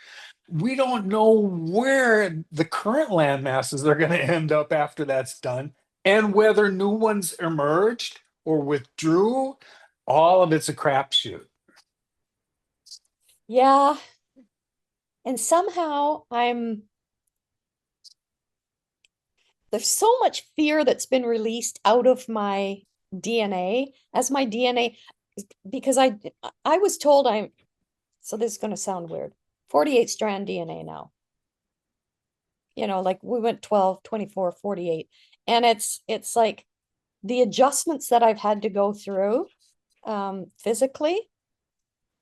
We don't know where the current land masses are going to end up after that's done, and whether new ones emerged or withdrew. All of it's a crapshoot. yeah. And somehow there's so much fear that's been released out of my DNA as my DNA, because I was told so this is going to sound weird, 48 strand DNA now. Like we went 12, 24, 48. And it's like the adjustments that I've had to go through physically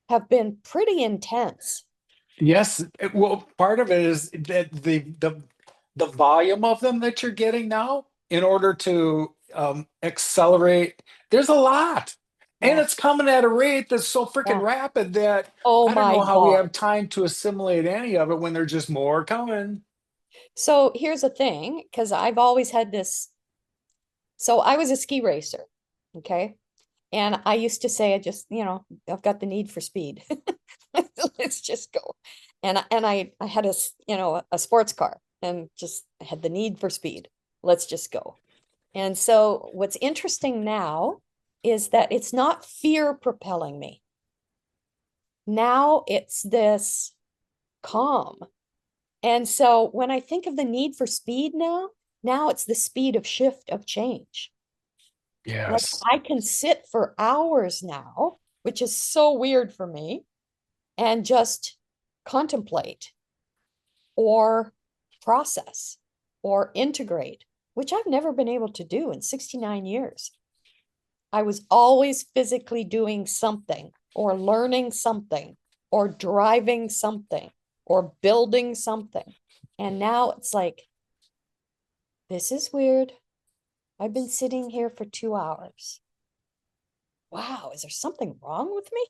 have been pretty intense. Yes, well, part of it is that the volume of them that you're getting now, in order to accelerate, there's a lot. And Yeah. it's coming at a rate that's so freaking Yeah. rapid that Oh I don't my know how we God. have time to assimilate any of it when there's just more coming. So here's the thing, because I've always had this. So I was a ski racer. Okay. And I used to say, I just, I've got the need for speed. Let's just go. And I had a sports car and just had the need for speed. Let's just go. And so what's interesting now is that it's not fear propelling me. Now it's this calm. And so when I think of the need for speed now it's the speed of shift of change. Like Yes. I can sit for hours now, which is so weird for me, and just contemplate or process or integrate, which I've never been able to do in 69 years. I was always physically doing something or learning something or driving something or building something. And now it's like, this is weird. I've been sitting here for 2 hours. Wow, is there something wrong with me?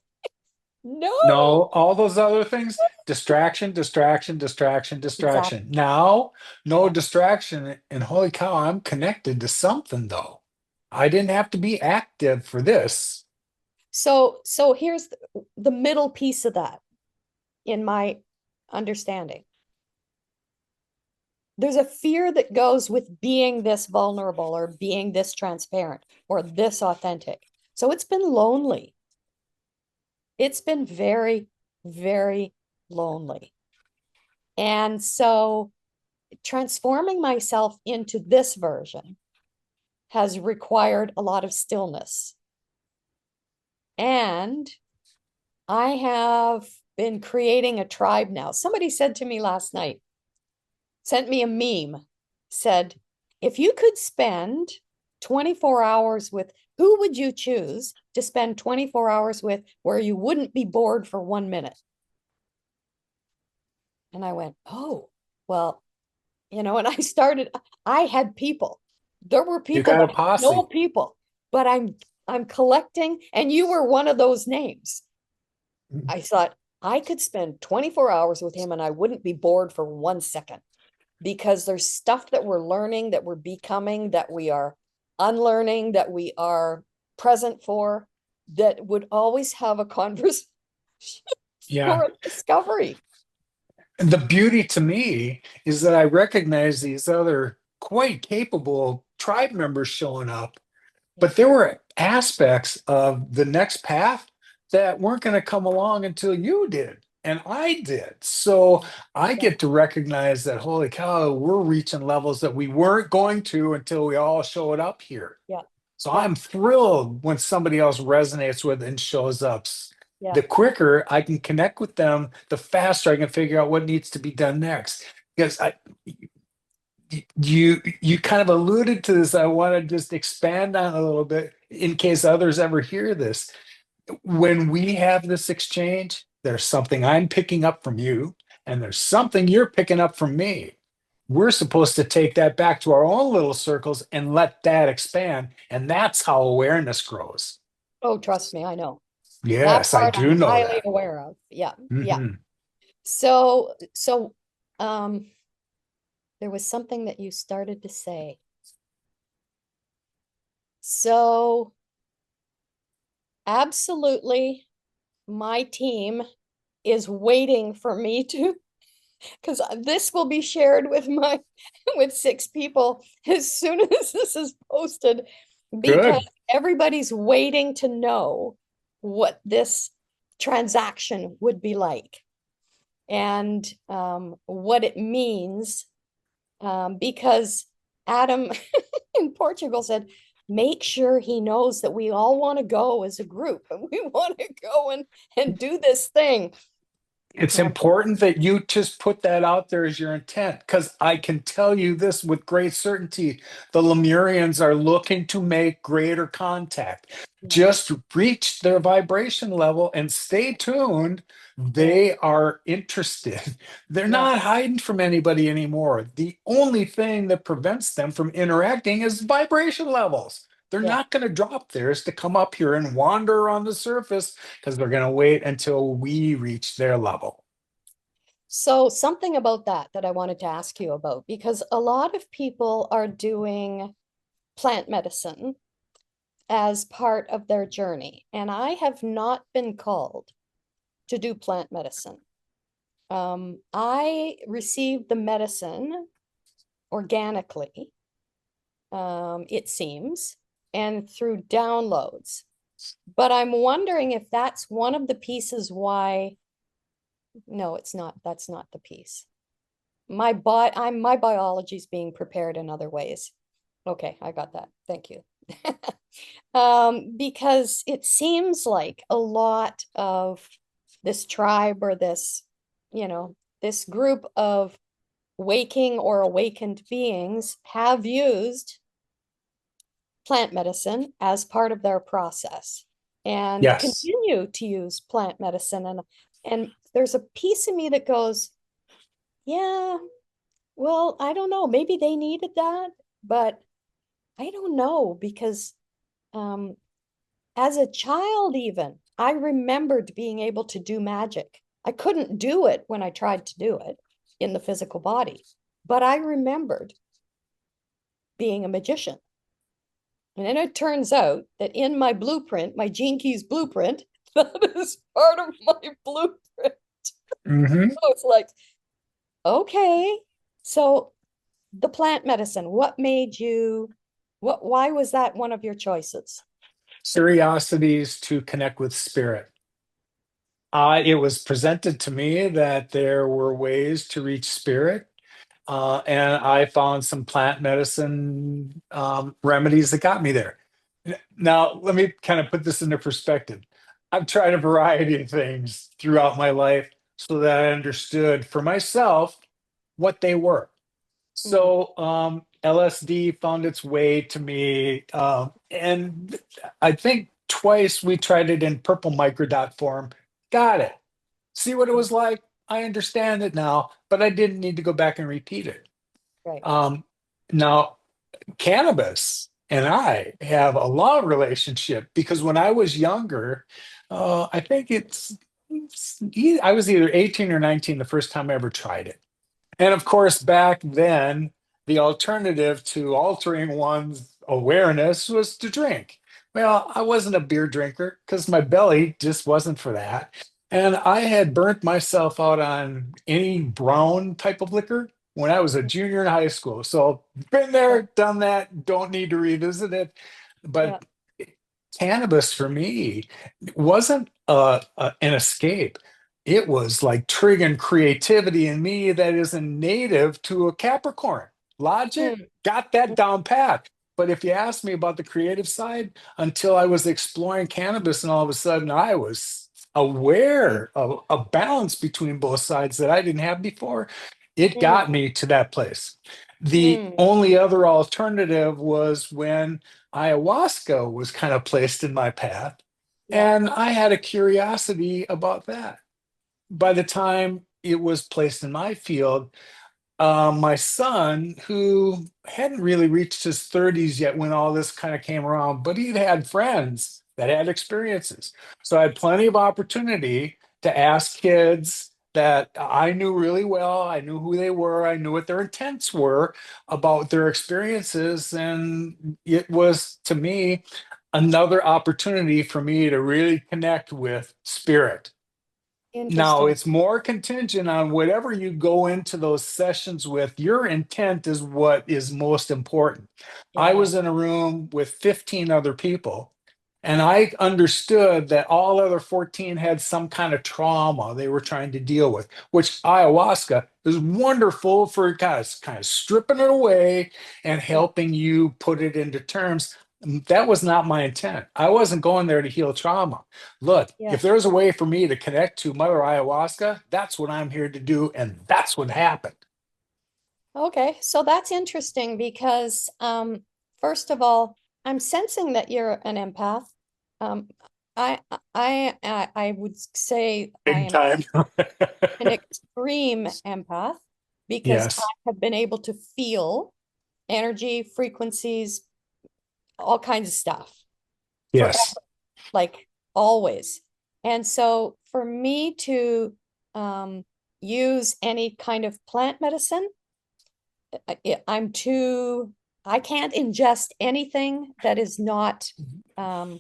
No. No, all those other things, distraction, distraction, distraction, distraction. Exactly. Now, no Yeah. distraction. And holy cow, I'm connected to something though. I didn't have to be active for this. So here's the middle piece of that in my understanding. There's a fear that goes with being this vulnerable or being this transparent or this authentic. So it's been lonely. It's been very, very lonely. And so transforming myself into this version has required a lot of stillness. And I have been creating a tribe now. Somebody said to me last night, sent me a meme, said, if you could spend 24 hours with, who would you choose to spend 24 hours with where you wouldn't be bored for 1 minute? And I went, oh, well, and I had people. There were You people got a that no posse. people, but I'm collecting, and you were one of those names. I thought I could spend 24 hours with him and I wouldn't be bored for 1 second because there's stuff that we're learning, that we're becoming, that we are unlearning, that we are present for, that would always have a conversation Yeah. or a discovery. And the beauty to me is that I recognize these other quite capable tribe members showing up. Yeah, But there were aspects of the next path that weren't going to come along until you did and I did. So I yeah, get to recognize that, holy cow, we're reaching levels that we weren't going to until we all showed up here. yeah, So yeah, I'm thrilled when somebody else resonates with it and shows up. yeah. The quicker I can connect with them, the faster I can figure out what needs to be done next. Because you kind of alluded to this. I want to just expand on it a little bit in case others ever hear this. When we have this exchange, there's something I'm picking up from you, and there's something you're picking up from me. We're supposed to take that back to our own little circles and let that expand. And that's how awareness grows. Oh, trust me, I know. That Yes, I part do I'm know highly that. aware of. Yeah, yeah. Mhm. So there was something that you started to say. So absolutely, my team is waiting for me to, because this will be shared with my with 6 people as soon as this is posted, because Good. everybody's waiting to know what this transaction would be like and what it means. Because Adam in Portugal said, make sure he knows that we all want to go as a group and we want to go and do this thing. It's And important that you just put that out there as your intent, because I can tell you this with great certainty. The Lemurians are looking to make greater contact. yeah, Just reach their vibration level and stay tuned. yeah, They are interested. They're yeah, not hiding from anybody anymore. The only thing that prevents them from interacting is vibration levels. They're Yeah. not going to drop theirs to come up here and wander on the surface because they're going to wait until we reach their level. So something about that I wanted to ask you about, because a lot of people are doing plant medicine as part of their journey, and I have not been called to do plant medicine. I received the medicine organically, it seems, and through downloads. But I'm wondering if that's one of the pieces why. No, it's not. That's not the piece. My biology is being prepared in other ways. Okay, I got that. Thank you. Because it seems like a lot of this tribe or this, this group of waking or awakened beings have used plant medicine as part of their process and Yes. continue to use plant medicine. And there's a piece of me that goes, yeah, well, I don't know. Maybe they needed that, but I don't know because um, as a child, even I remembered being able to do magic. I couldn't do it when I tried to do it in the physical body, but I remembered being a magician. And then it turns out that in my blueprint, my Gene Keys blueprint, that is part of my blueprint. Hmm. So it's like, okay, so the plant medicine, why was that one of your choices? Curiosities to connect with spirit. It was presented to me that there were ways to reach spirit, and I found some plant medicine remedies that got me there. Now, let me kind of put this into perspective. I've tried a variety of things throughout my life so that I understood for myself what they were. Mm, So, LSD found its way to me, and I think twice we tried it in purple microdot form. Got it. See what it mm, was like? I understand it now, but I didn't need to go back and repeat it. right. Um, Now, cannabis and I have a long relationship because when I was younger, I think I was either 18 or 19 the first time I ever tried it. And of course, back then, the alternative to altering one's awareness was to drink. Well, I wasn't a beer drinker because my belly just wasn't for that. And I had burnt myself out on any brown type of liquor when I was a junior in high school. So, been Yeah, there, done that, don't need to revisit it. yeah. But cannabis for me wasn't an escape. It was like triggering creativity in me that isn't native to a Capricorn. Logic, Mm, got that down pat. But if you ask me about the creative side, until I was exploring cannabis, and all of a sudden I was mm, aware of a balance between both sides that I didn't have before, it got mm, me to that place. The mm, only other alternative was when ayahuasca was kind of placed in my path. yeah, And I had a curiosity about that. By the time it was placed in my field, my son, who hadn't really reached his 30s yet when all this kind of came around, but he'd had friends that had experiences. So I had plenty of opportunity to ask kids that I knew really well. I knew who they were, I knew what their intents were about their experiences. And it was, to me, another opportunity for me to really connect with spirit. Now, interesting. it's more contingent on whatever you go into those sessions with. Your intent is what is most important. I Yeah, was in a room with 15 other people, and I understood that all other 14 had some kind of trauma they were trying to deal with, which ayahuasca is wonderful for kind of stripping it away and yeah, helping you put it into terms. That was not my intent. I wasn't going there to heal trauma. Look, yeah. if there's a way for me to connect to Mother Ayahuasca, that's what I'm here to do, and that's what happened. Okay, so that's interesting because first of all, I'm sensing that you're an empath. Um, I would say I Big am time. an extreme empath because I Yes. have been able to feel energy, frequencies, all kinds of stuff forever, Yes. like always. And so for me to um, use any kind of plant medicine, I'm too, I can't ingest anything that is not, um,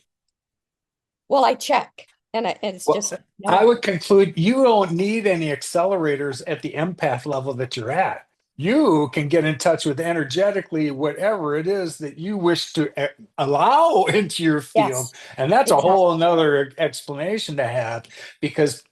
well, I check and it's Well, just I no. would conclude you don't need any accelerators at the empath level that you're at. You can get in touch with energetically whatever it is that you wish to allow into your field. Yes, And that's a whole exactly. another explanation to have because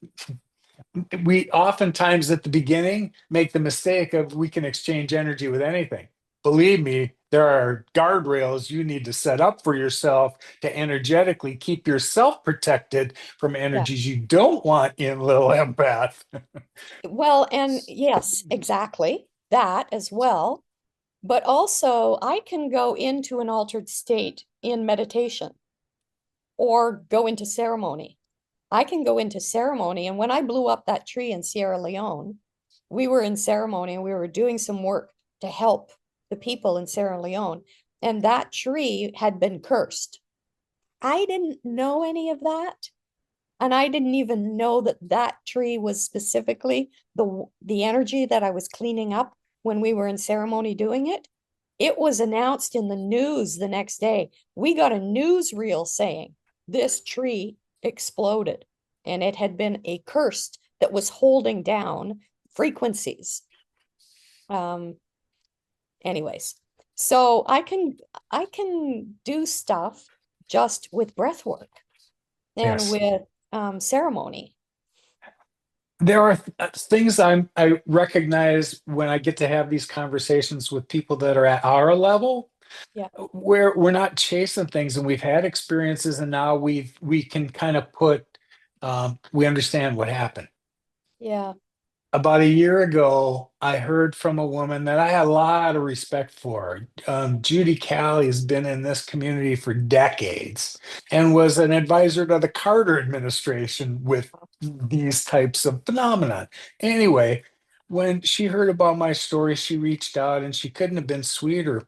we oftentimes at the beginning make the mistake of we can exchange energy with anything. Believe me, there are guardrails you need to set up for yourself to energetically keep yourself protected from Yeah. energies you don't want in, little empath. Well, and yes, exactly that as well. But also, I can go into an altered state in meditation or go into ceremony. I can go into ceremony. And when I blew up that tree in Sierra Leone, we were in ceremony and we were doing some work to help the people in Sierra Leone. And that tree had been cursed. I didn't know any of that. And I didn't even know that that tree was specifically the energy that I was cleaning up when we were in ceremony doing it. It was announced in the news the next day. We got a newsreel saying this tree exploded and it had been a curse that was holding down frequencies. Um, anyways, so I can do stuff just with breath work and Yes. with ceremony. There are things I recognize when I get to have these conversations with people that are at our level Yeah, where we're not chasing things and we've had experiences and now we can kind of put we understand what happened. yeah, About a year ago, I heard from a woman that I had a lot of respect for. Judy Calley has been in this community for decades and was an advisor to the Carter administration with these types of phenomena. Anyway, when she heard about my story, she reached out and she couldn't have been sweeter.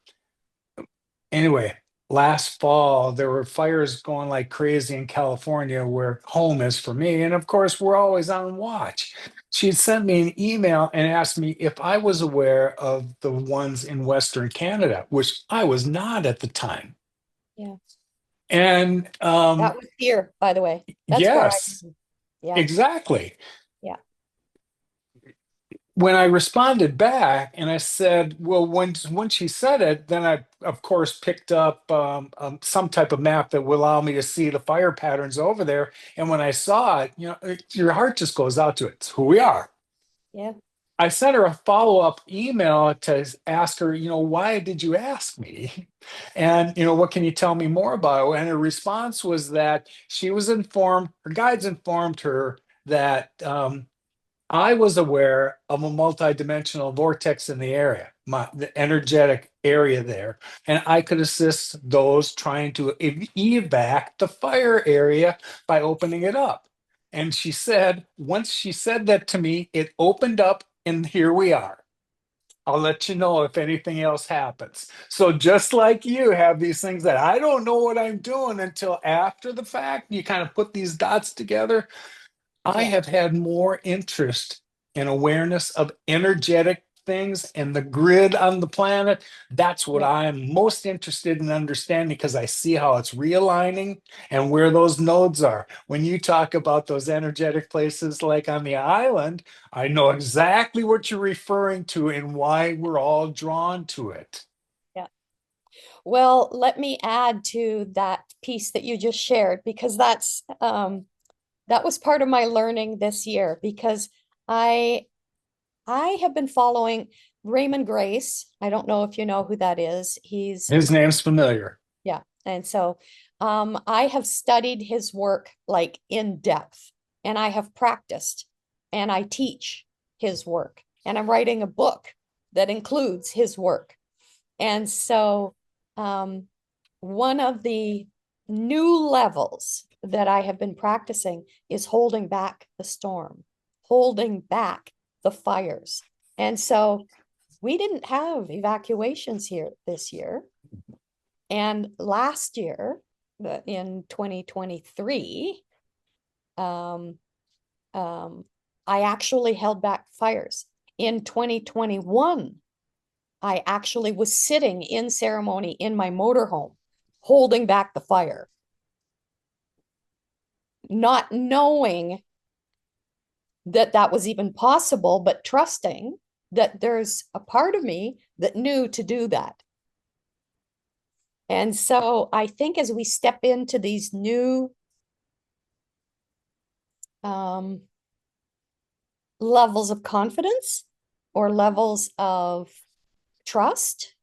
Anyway, last fall there were fires going like crazy in California where home is for me. And of course, we're always on watch. She had sent me an email and asked me if I was aware of the ones in Western Canada, which I was not at the time. yeah. And That was here, by the way. That's where I, yes, yeah, exactly. yeah, When I responded back and I said, well, when she said it, then I, of course, picked up some type of map that will allow me to see the fire patterns over there. And when I saw it, your heart just goes out to it. It's who we are. yeah, I sent her a follow-up email to ask her, why did you ask me? And, what can you tell me more about it? And her response was that she was informed, her guides informed her that I was aware of a multidimensional vortex in the area, the energetic area there, and I could assist those trying to evac the fire area by opening it up. And she said, once she said that to me, it opened up, and here we are. I'll let you know if anything else happens. So just like you have these things that I don't know what I'm doing until after the fact, you kind of put these dots together. I yeah, have had more interest in awareness of energetic things and the grid on the planet. That's what yeah, I'm most interested in understanding because I see how it's realigning and where those nodes are. When you talk about those energetic places like on the island, I know exactly what you're referring to and why we're all drawn to it. yeah. Well, let me add to that piece that you just shared because that was part of my learning this year because I I have been following Raymond Grace. I don't know if you know who that is. He's His name's familiar. yeah. And so I have studied his work like in depth and I have practiced and I teach his work and I'm writing a book that includes his work. And so um, one of the new levels that I have been practicing is holding back the storm, holding back the fires. And so we didn't have evacuations here this year. And last year, in 2023, um, I actually held back fires. In 2021, I actually was sitting in ceremony in my motorhome, holding back the fire, not knowing that that was even possible, but trusting that there's a part of me that knew to do that. And so I think as we step into these new um, levels of confidence or levels of trust,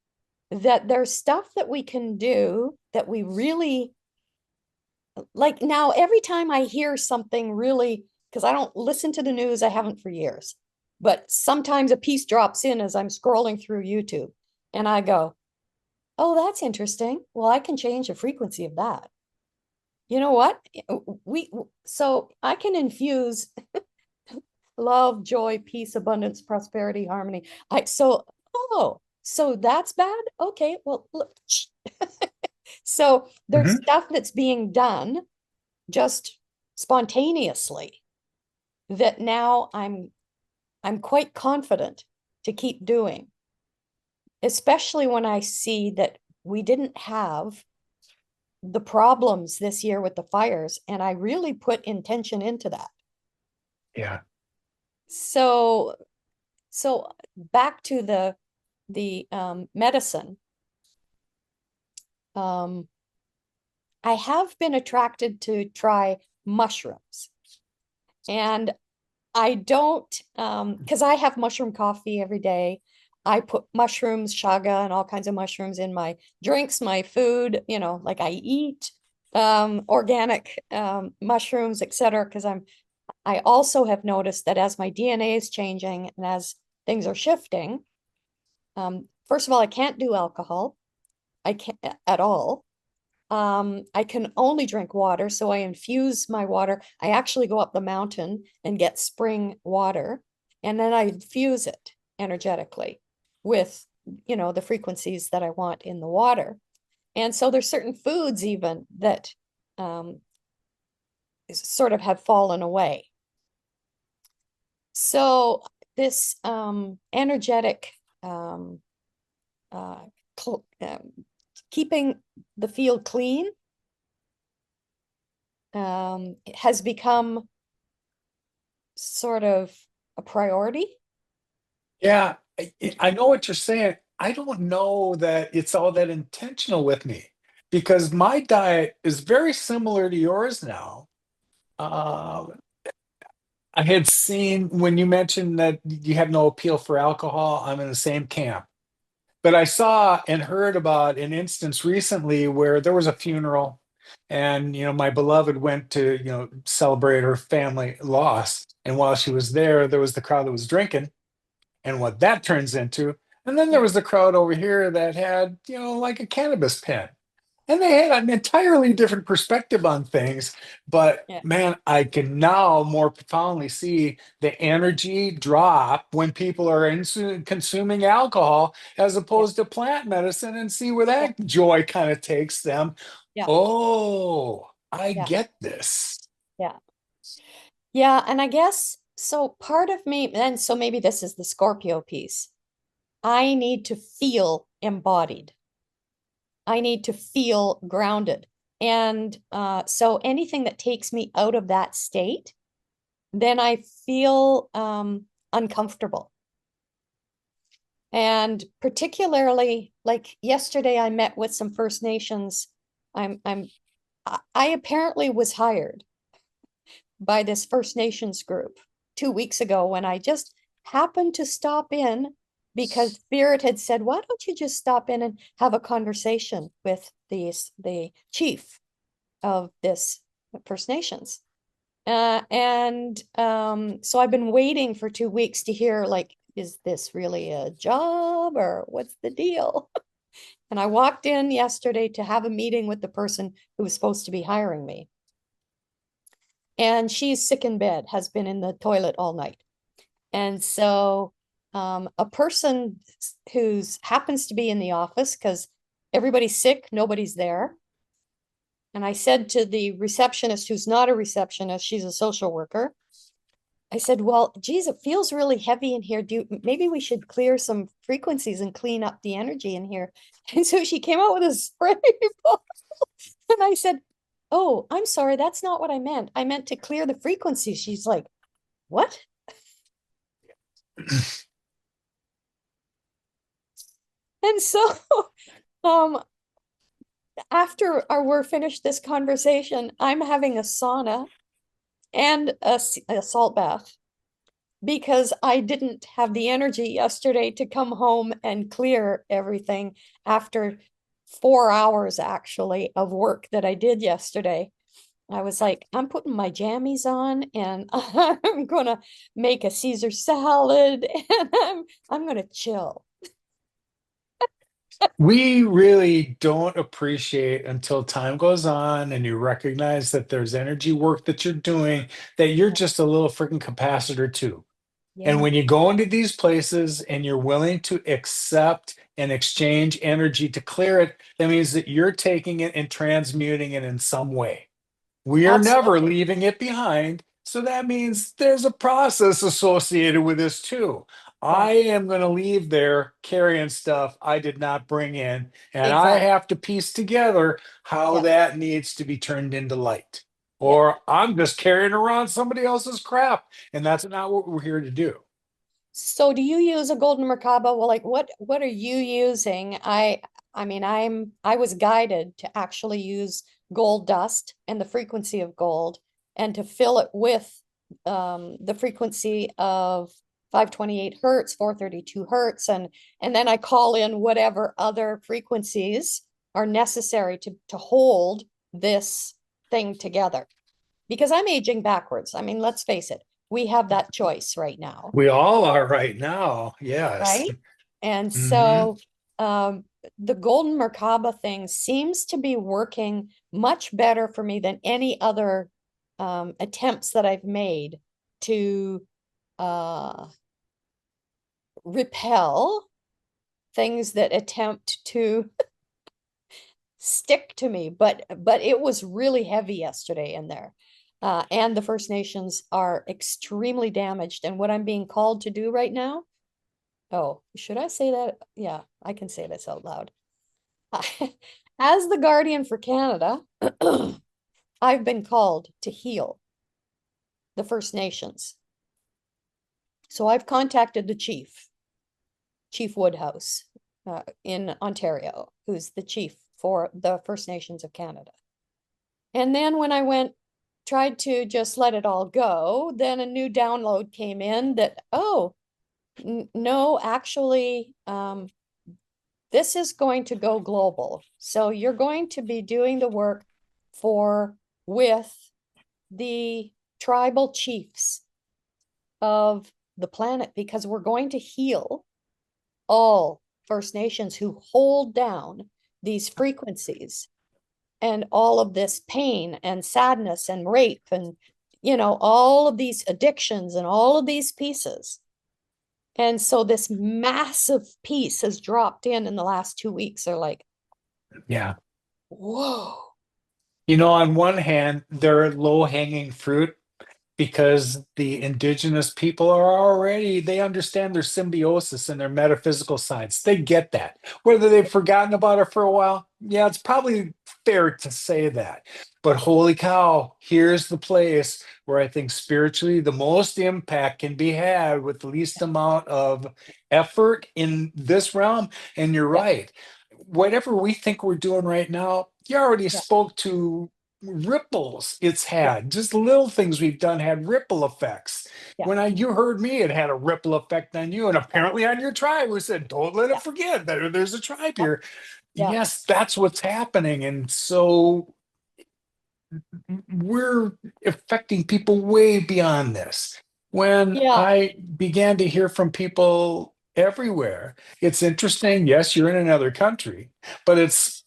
that there's stuff that we can do that we really like. Now, every time I hear something really, because I don't listen to the news, I haven't for years, but sometimes a piece drops in as I'm scrolling through YouTube and I go, oh, that's interesting. Well, I can change the frequency of that. You know what? So I can infuse love, joy, peace, abundance, prosperity, harmony. So that's bad. Okay, well, look. So there's Mhm. stuff that's being done just spontaneously that now I'm quite confident to keep doing, especially when I see that we didn't have the problems this year with the fires, and I really put intention into that. Yeah. So so back to the medicine. Um, I have been attracted to try mushrooms, and I don't because I have mushroom coffee every day. I put mushrooms, chaga, and all kinds of mushrooms in my drinks, my food, like I eat organic mushrooms, etc. Because I also have noticed that as my DNA is changing and as things are shifting, first of all, I can't do alcohol. I can't at all. I can only drink water, so I infuse my water. I actually go up the mountain and get spring water, and then I infuse it energetically with, the frequencies that I want in the water. And so there's certain foods even that um, sort of have fallen away. So this energetic um, uh, keeping the field clean has become sort of a priority. Yeah, I know what you're saying. I don't know that it's all that intentional with me because my diet is very similar to yours now. Uh, I had seen when you mentioned that you have no appeal for alcohol, I'm in the same camp. But I saw and heard about an instance recently where there was a funeral and my beloved went to celebrate her family loss, and while she was there was the crowd that was drinking and what that turns into. And then there Yeah, was the crowd over here that had, like a cannabis pen. And they had an entirely different perspective on things. But yeah, man, I can now more profoundly see the energy drop when people are consuming alcohol as yeah, opposed to plant medicine and see where yeah, that joy kind of takes them. yeah, Oh, I yeah, get this. yeah. Yeah, and I guess so part of me, and so maybe this is the Scorpio piece. I need to feel embodied. I need to feel grounded. And so anything that takes me out of that state, then I feel uncomfortable. And particularly, like yesterday, I met with some First Nations. I apparently was hired by this First Nations group 2 weeks ago when I just happened to stop in because Spirit had said, why don't you just stop in and have a conversation with the chief of this First Nations? And so I've been waiting for 2 weeks to hear, like, is this really a job or what's the deal? And I walked in yesterday to have a meeting with the person who was supposed to be hiring me. And she's sick in bed, has been in the toilet all night. And so a person who's happens to be in the office, because everybody's sick, nobody's there. And I said to the receptionist, who's not a receptionist, she's a social worker. I said, well, geez, it feels really heavy in here. Maybe we should clear some frequencies and clean up the energy in here. And so she came out with a spray bottle. And I said, oh, I'm sorry, that's not what I meant. I meant to clear the frequencies. She's like, what? And so um after we're finished this conversation, I'm having a sauna and a salt bath because I didn't have the energy yesterday to come home and clear everything after 4 hours actually of work that I did yesterday. I was like, I'm putting my jammies on and I'm gonna make a Caesar salad and I'm gonna chill. We really don't appreciate until time goes on and you recognize that there's energy work that you're doing, that you're Yeah, just a little freaking capacitor too. And yeah, when you go into these places and you're willing to accept and exchange energy to clear it, that means that you're taking it and transmuting it in some way. We are never absolutely. leaving it behind. So that means there's a process associated with this too. Yeah, I am going to leave there carrying stuff I did not bring in, and I exactly. have to piece together how Yeah, that needs to be turned into light. yeah. Or I'm just carrying around somebody else's crap, and that's not what we're here to do. So do you use a golden merkaba? Well, like what are you using? I mean, I was guided to actually use gold dust and the frequency of gold and to fill it with the frequency of 528 hertz, 432 hertz, and then I call in whatever other frequencies are necessary to hold this thing together. Because I'm aging backwards. I mean, let's face it, we have that choice right now, We all are right now. Yes. right? And Hmm. so the golden Merkaba thing seems to be working much better for me than any other attempts that I've made to uh, repel things that attempt to stick to me. But it was really heavy yesterday in there. And the First Nations are extremely damaged. And what I'm being called to do right now, oh, should I say that? Yeah, I can say this out loud. As the guardian for Canada, I've been called to heal the First Nations. So I've contacted the chief, Chief Woodhouse, in Ontario, who's the chief for the First Nations of Canada. And then when I tried to just let it all go, then a new download came in that, oh, no, actually, this is going to go global. So you're going to be doing the work with the tribal chiefs of the planet because we're going to heal all First Nations who hold down these frequencies and all of this pain and sadness and rape and all of these addictions and all of these pieces. And so this massive piece has dropped in the last 2 weeks. They're like, Yeah. whoa. On one hand, they're low hanging fruit because the indigenous people are already, they understand their symbiosis and their metaphysical science. They get that. Whether they've forgotten about it for a while, yeah, it's probably fair to say that. But holy cow, here's the place where I think spiritually the most impact can be had with the least amount of effort in this realm. And you're Yeah, right. Whatever we think we're doing right now, you already yeah, spoke to ripples it's yeah, had. Just little things we've done had ripple effects. yeah, When you heard me, it had a ripple effect on you, and yeah, apparently on your tribe. We said, "Don't let it yeah, forget that there's a tribe yeah, here." yeah, Yes, that's what's happening, and so we're affecting people way beyond this. When yeah, I began to hear from people everywhere, it's interesting. Yes, you're in another country, but it's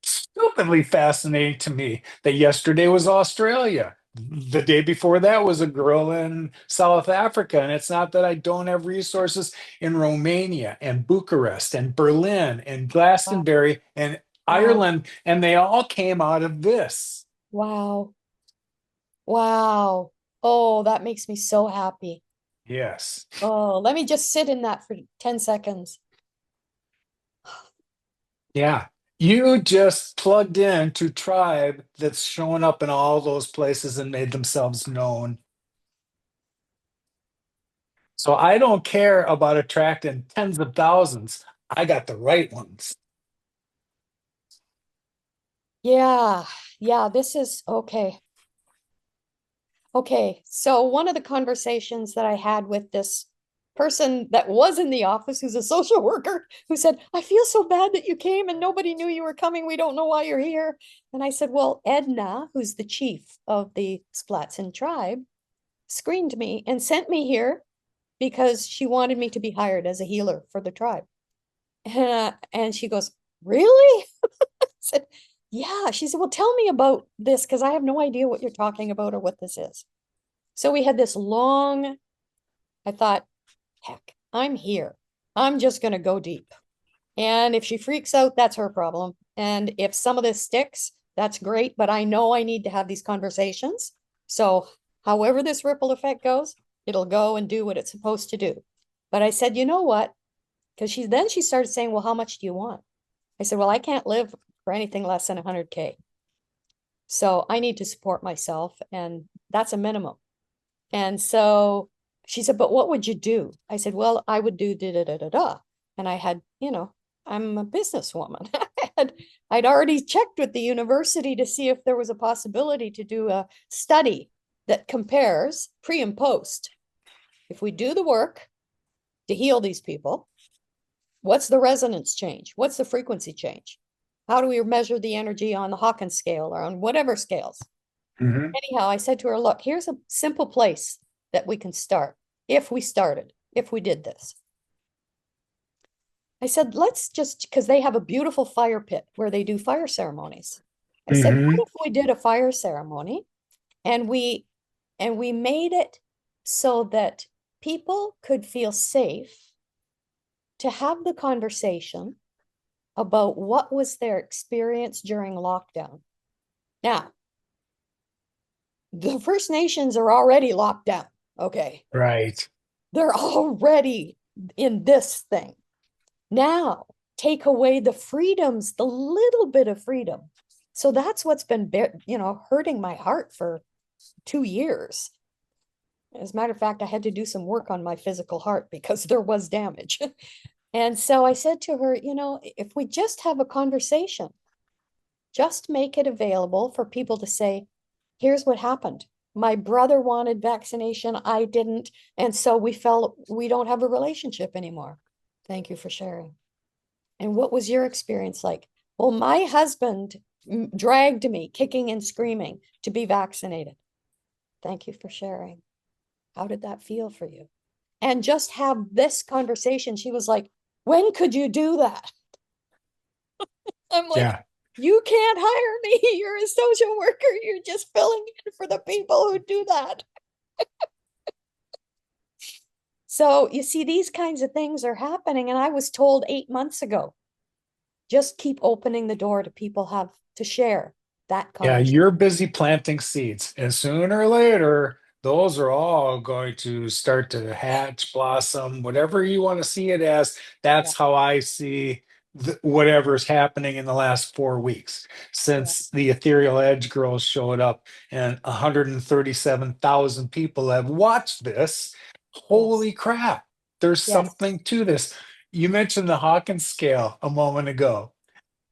stupidly fascinating to me that yesterday was Australia. The day before that was a girl in South Africa. And it's not that I don't have resources in Romania and Bucharest and Berlin and Wow. Glastonbury and Wow. Ireland. And they all came out of this. Wow. Wow. Oh, that makes me so happy. Yes. Oh, let me just sit in that for 10 seconds. Yeah. You just plugged into tribe that's shown up in all those places and made themselves known. So I don't care about attracting tens of thousands. I got the right ones. Yeah. Yeah, this is okay. Okay. So one of the conversations that I had with this person that was in the office, who's a social worker, who said, I feel so bad that you came and nobody knew you were coming. We don't know why you're here. And I said, well, Edna, who's the chief of the Splatson tribe, screened me and sent me here because she wanted me to be hired as a healer for the tribe. And she goes, really? I said, yeah. She said, well, tell me about this because I have no idea what you're talking about or what this is. So we had this long, I thought, heck, I'm here. I'm just going to go deep. And if she freaks out, that's her problem. And if some of this sticks, that's great. But I know I need to have these conversations. So, however, this ripple effect goes, it'll go and do what it's supposed to do. But I said, you know what? Because she started saying, well, how much do you want? I said, well, I can't live for anything less than 100K. So I need to support myself. And that's a minimum. And so she said, but what would you do? I said, well, I would do da da da da da. And I had, I'm a businesswoman. I'd already checked with the university to see if there was a possibility to do a study that compares pre and post. If we do the work to heal these people, what's the resonance change? What's the frequency change? How do we measure the energy on the Hawkins scale or on whatever scales? Mhm. Anyhow, I said to her, look, here's a simple place that we can start if we did this. I said, let's just, because they have a beautiful fire pit where they do fire ceremonies. I said, what Mhm. if we did a fire ceremony and we made it so that people could feel safe to have the conversation about what was their experience during lockdown. Now, the First Nations are already locked down. Okay. Right. They're already in this thing. Now, take away the freedoms, the little bit of freedom. So that's what's been, hurting my heart for 2 years. As a matter of fact, I had to do some work on my physical heart because there was damage. And so I said to her, if we just have a conversation, just make it available for people to say, here's what happened. My brother wanted vaccination, I didn't. And so we felt we don't have a relationship anymore. Thank you for sharing. And what was your experience like? Well, my husband dragged me kicking and screaming to be vaccinated. Thank you for sharing. How did that feel for you? And just have this conversation. She was like, when could you do that? I'm like, Yeah. you can't hire me. You're a social worker. You're just filling in for the people who do that. So you see, these kinds of things are happening. And I was told 8 months ago, just keep opening the door to people have to share that Yeah, conversation. you're busy planting seeds, and sooner or later, those are all going to start to hatch, blossom, whatever you want to see it as. Yeah, That's how I see whatever's happening in the last 4 weeks yeah, since the Ethereal Edge girls showed up, and 137,000 people have watched this. yes, Holy crap, there's yes. something to this. You mentioned the Hawkins scale a moment ago.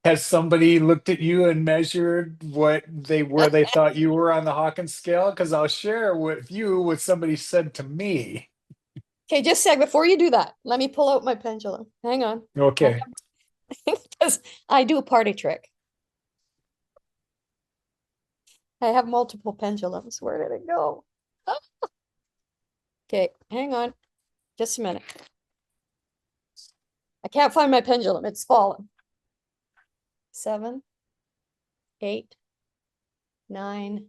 Has somebody looked at you and measured where they thought you were on the Hawkins scale? Because I'll share with you what somebody said to me. Okay, just a sec. Before you do that, let me pull out my pendulum. Hang on. I Okay. have, because I do a party trick. I have multiple pendulums. Where did it go? Oh, okay, hang on. Just a minute. I can't find my pendulum. It's fallen. 7, 8, 9,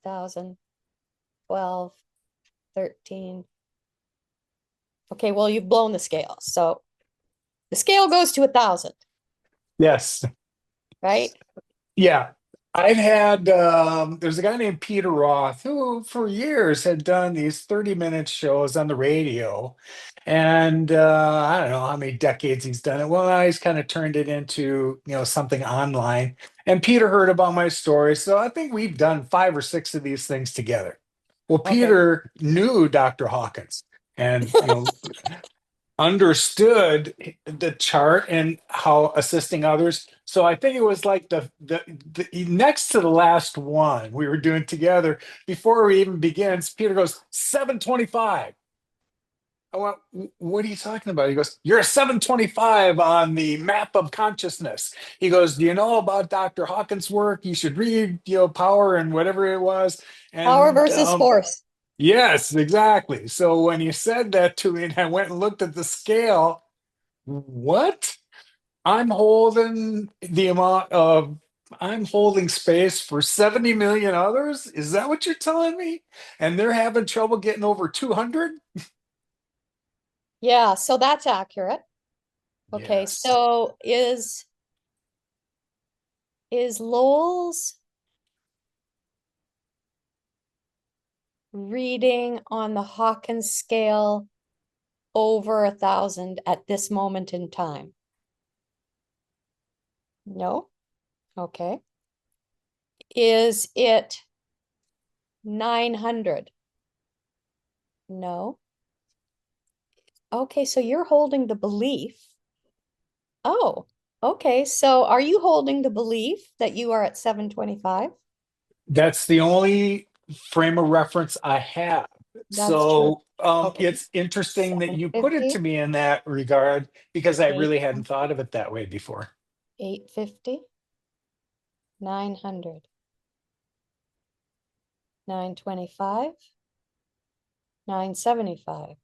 1,000, 12, 13. Okay, well, you've blown the scale. So the scale goes to 1,000, Yes. right? Yeah. I've had, there's a guy named Peter Roth who for years had done these 30-minute shows on the radio. And I don't know how many decades he's done it. Well, now he's kind of turned it into, something online. And Peter heard about my story. So I think we've done 5 or 6 of these things together. Well, Okay. Peter knew Dr. Hawkins and, understood the chart and how assisting others. So I think it was like the next to the last one we were doing together before we even begins. Peter goes 725. I went, what are you talking about? He goes, you're a 725 on the map of consciousness. He goes, do you know about Dr. Hawkins' work? You should read, Power and whatever it was. Power And versus force. yes, exactly. So when you said that to me and I went and looked at the scale, what? I'm holding the amount of I'm holding space for 70 million others? Is that what you're telling me? And they're having trouble getting over 200? Yeah, so that's accurate. Okay, Yes. so is Lowell's reading on the Hawkins scale over 1,000 at this moment in time? No? Okay. Is it 900? No. Okay, so you're holding the belief. Oh, okay. So are you holding the belief that you are at 725? That's the only frame of reference I have. That's true. So Okay. it's interesting that you put it to 750, me in that regard because I really hadn't 800, thought of it that way before. 850, 900, 925, 975,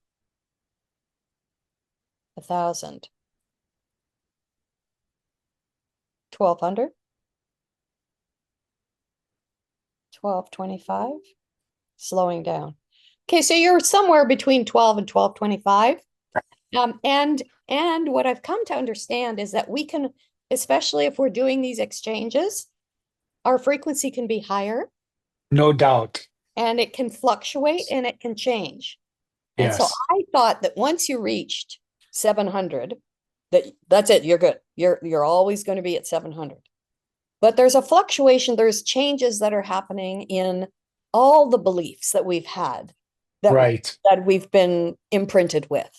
1,000, 1,200, 1,225, slowing down. Okay, so you're somewhere between 12 and 1,225. And what I've come to understand is that we can, especially if we're doing these exchanges, our frequency can be higher No doubt. and it can fluctuate and it can change. And so Yes. I thought that once you reached 700, that's it, you're good. You're always going to be at 700. But there's a fluctuation, there's changes that are happening in all the beliefs that we've had that Right. that we've been imprinted with.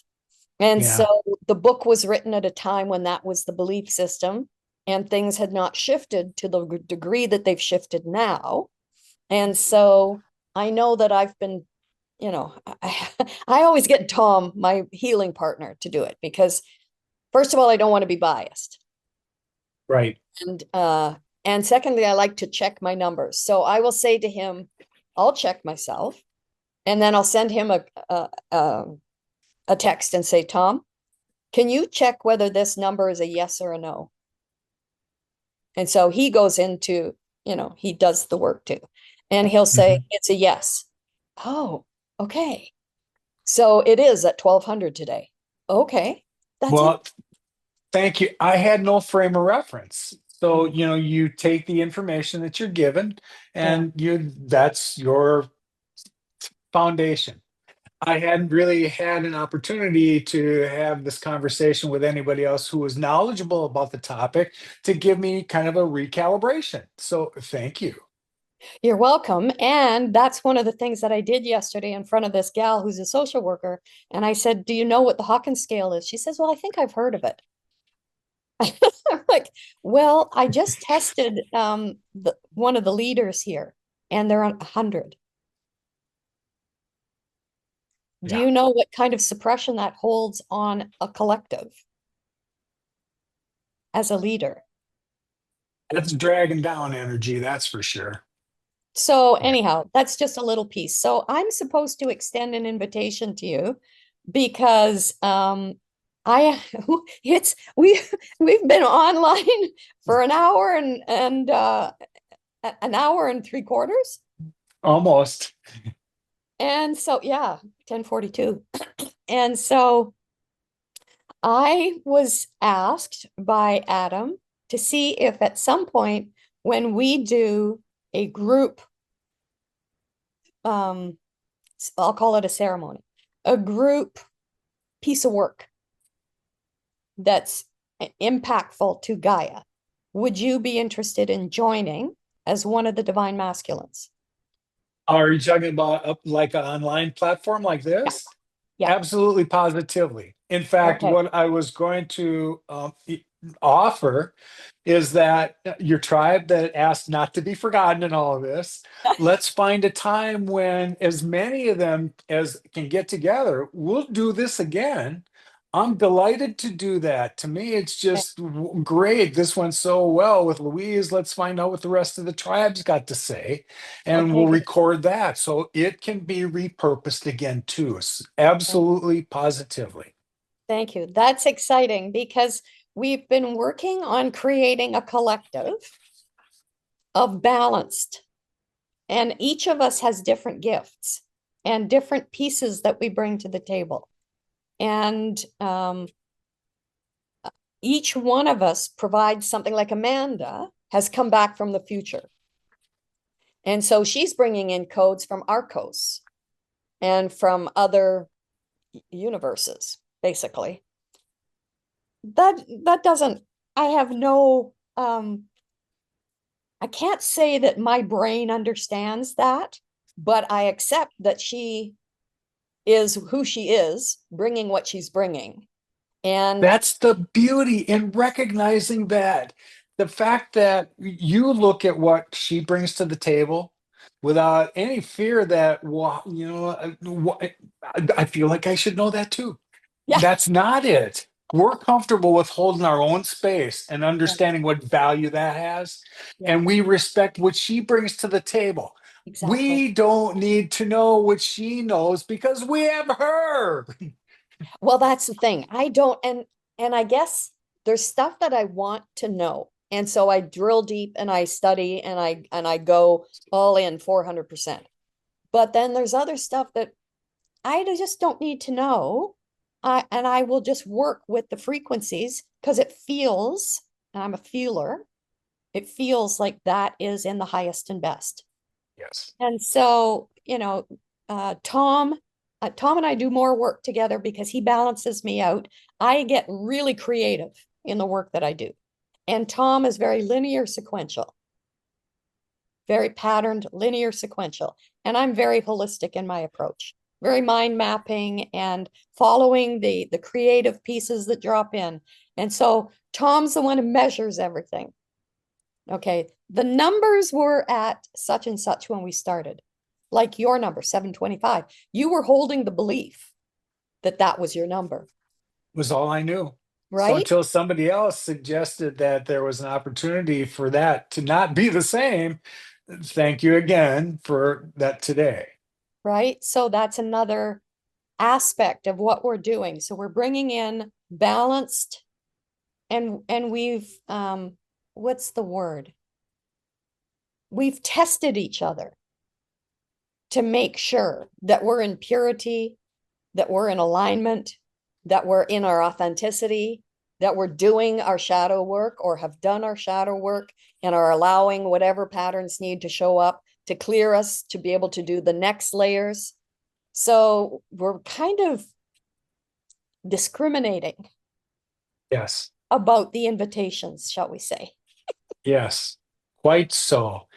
And Yeah. so the book was written at a time when that was the belief system, and things had not shifted to the degree that they've shifted now. And so I know that I've been, I always get Tom, my healing partner, to do it because, first of all, I don't want to be biased. Right. And secondly, I like to check my numbers. So I will say to him, I'll check myself, and then I'll send him a text and say, Tom, can you check whether this number is a yes or a no? And so he goes into, he does the work too. And he'll say, Mhm. it's a yes. Oh, okay. So it is at 1,200 today. Okay. That's it. Well, thank you. I had no frame of reference. So, Mhm. you take the information that you're given Yeah. and that's your foundation. I hadn't really had an opportunity to have this conversation with anybody else who was knowledgeable about the topic to give me kind of a recalibration. So, thank you. You're welcome. And that's one of the things that I did yesterday in front of this gal who's a social worker. And I said, do you know what the Hawkins scale is? She says, well, I think I've heard of it. I'm like, well, I just tested one of the leaders here and they're on 100. Do Yeah, you know what kind of suppression that holds on a collective as a leader? that's dragging down energy, that's for sure. So Yeah. anyhow, that's just a little piece. So I'm supposed to extend an invitation to you because I it's we've been online for an hour and an hour and 3/4. Almost. And so, yeah, 1042. And so I was asked by Adam to see if at some point when we do a group, um, I'll call it a ceremony, a group piece of work that's impactful to Gaia, would you be interested in joining as one of the divine masculines? Are you talking about like an online platform like Yeah, this? yeah. Absolutely, positively. In fact, Okay. what I was going to offer is that your tribe that asked not to be forgotten in all of this, let's find a time when as many of them as can get together. We'll do this again. I'm delighted to do that. To me, it's just great. This went so well with Louise. Let's find out what the rest of the tribes got to say, and Okay, we'll good. record that so it can be repurposed again too. Thank, Absolutely, positively. thank you. That's exciting because we've been working on creating a collective of balanced, and each of us has different gifts and different pieces that we bring to the table. And each one of us provides something. Like Amanda has come back from the future. And so she's bringing in codes from Arcos and from other universes, basically. That doesn't, I have no, I can't say that my brain understands that, but I accept that she is who she is, bringing what she's bringing. And That's the beauty in recognizing that. The fact that you look at what she brings to the table without any fear that, well, I feel like I should know that too. yeah, That's not it. We're comfortable with holding our own space and yeah, understanding what value that has. yeah, And we respect what she brings to the table. exactly. We don't need to know what she knows because we have her. Well, that's the thing. I don't, and I guess there's stuff that I want to know. And so I drill deep and I study and I go all in 400%. But then there's other stuff that I just don't need to know. And I will just work with the frequencies because it feels, and I'm a feeler, it feels like that is in the highest and best. Yes. And so, Tom and I do more work together because he balances me out. I get really creative in the work that I do. And Tom is very linear sequential, very patterned, linear sequential. And I'm very holistic in my approach, very mind mapping and following the creative pieces that drop in. And so Tom's the one who measures everything. Okay. The numbers were at such and such when we started, like your number, 725. You were holding the belief that that was your number, Was all I knew. So right? until somebody else suggested that there was an opportunity for that to not be the same, thank you again for that today. Right. So that's another aspect of what we're doing. So we're bringing in balanced, and we've what's the word? We've tested each other to make sure that we're in purity, that we're in alignment, that we're in our authenticity, that we're doing our shadow work or have done our shadow work and are allowing whatever patterns need to show up to clear us to be able to do the next layers. So we're kind of discriminating Yes, about the invitations, shall we say. yes, quite so.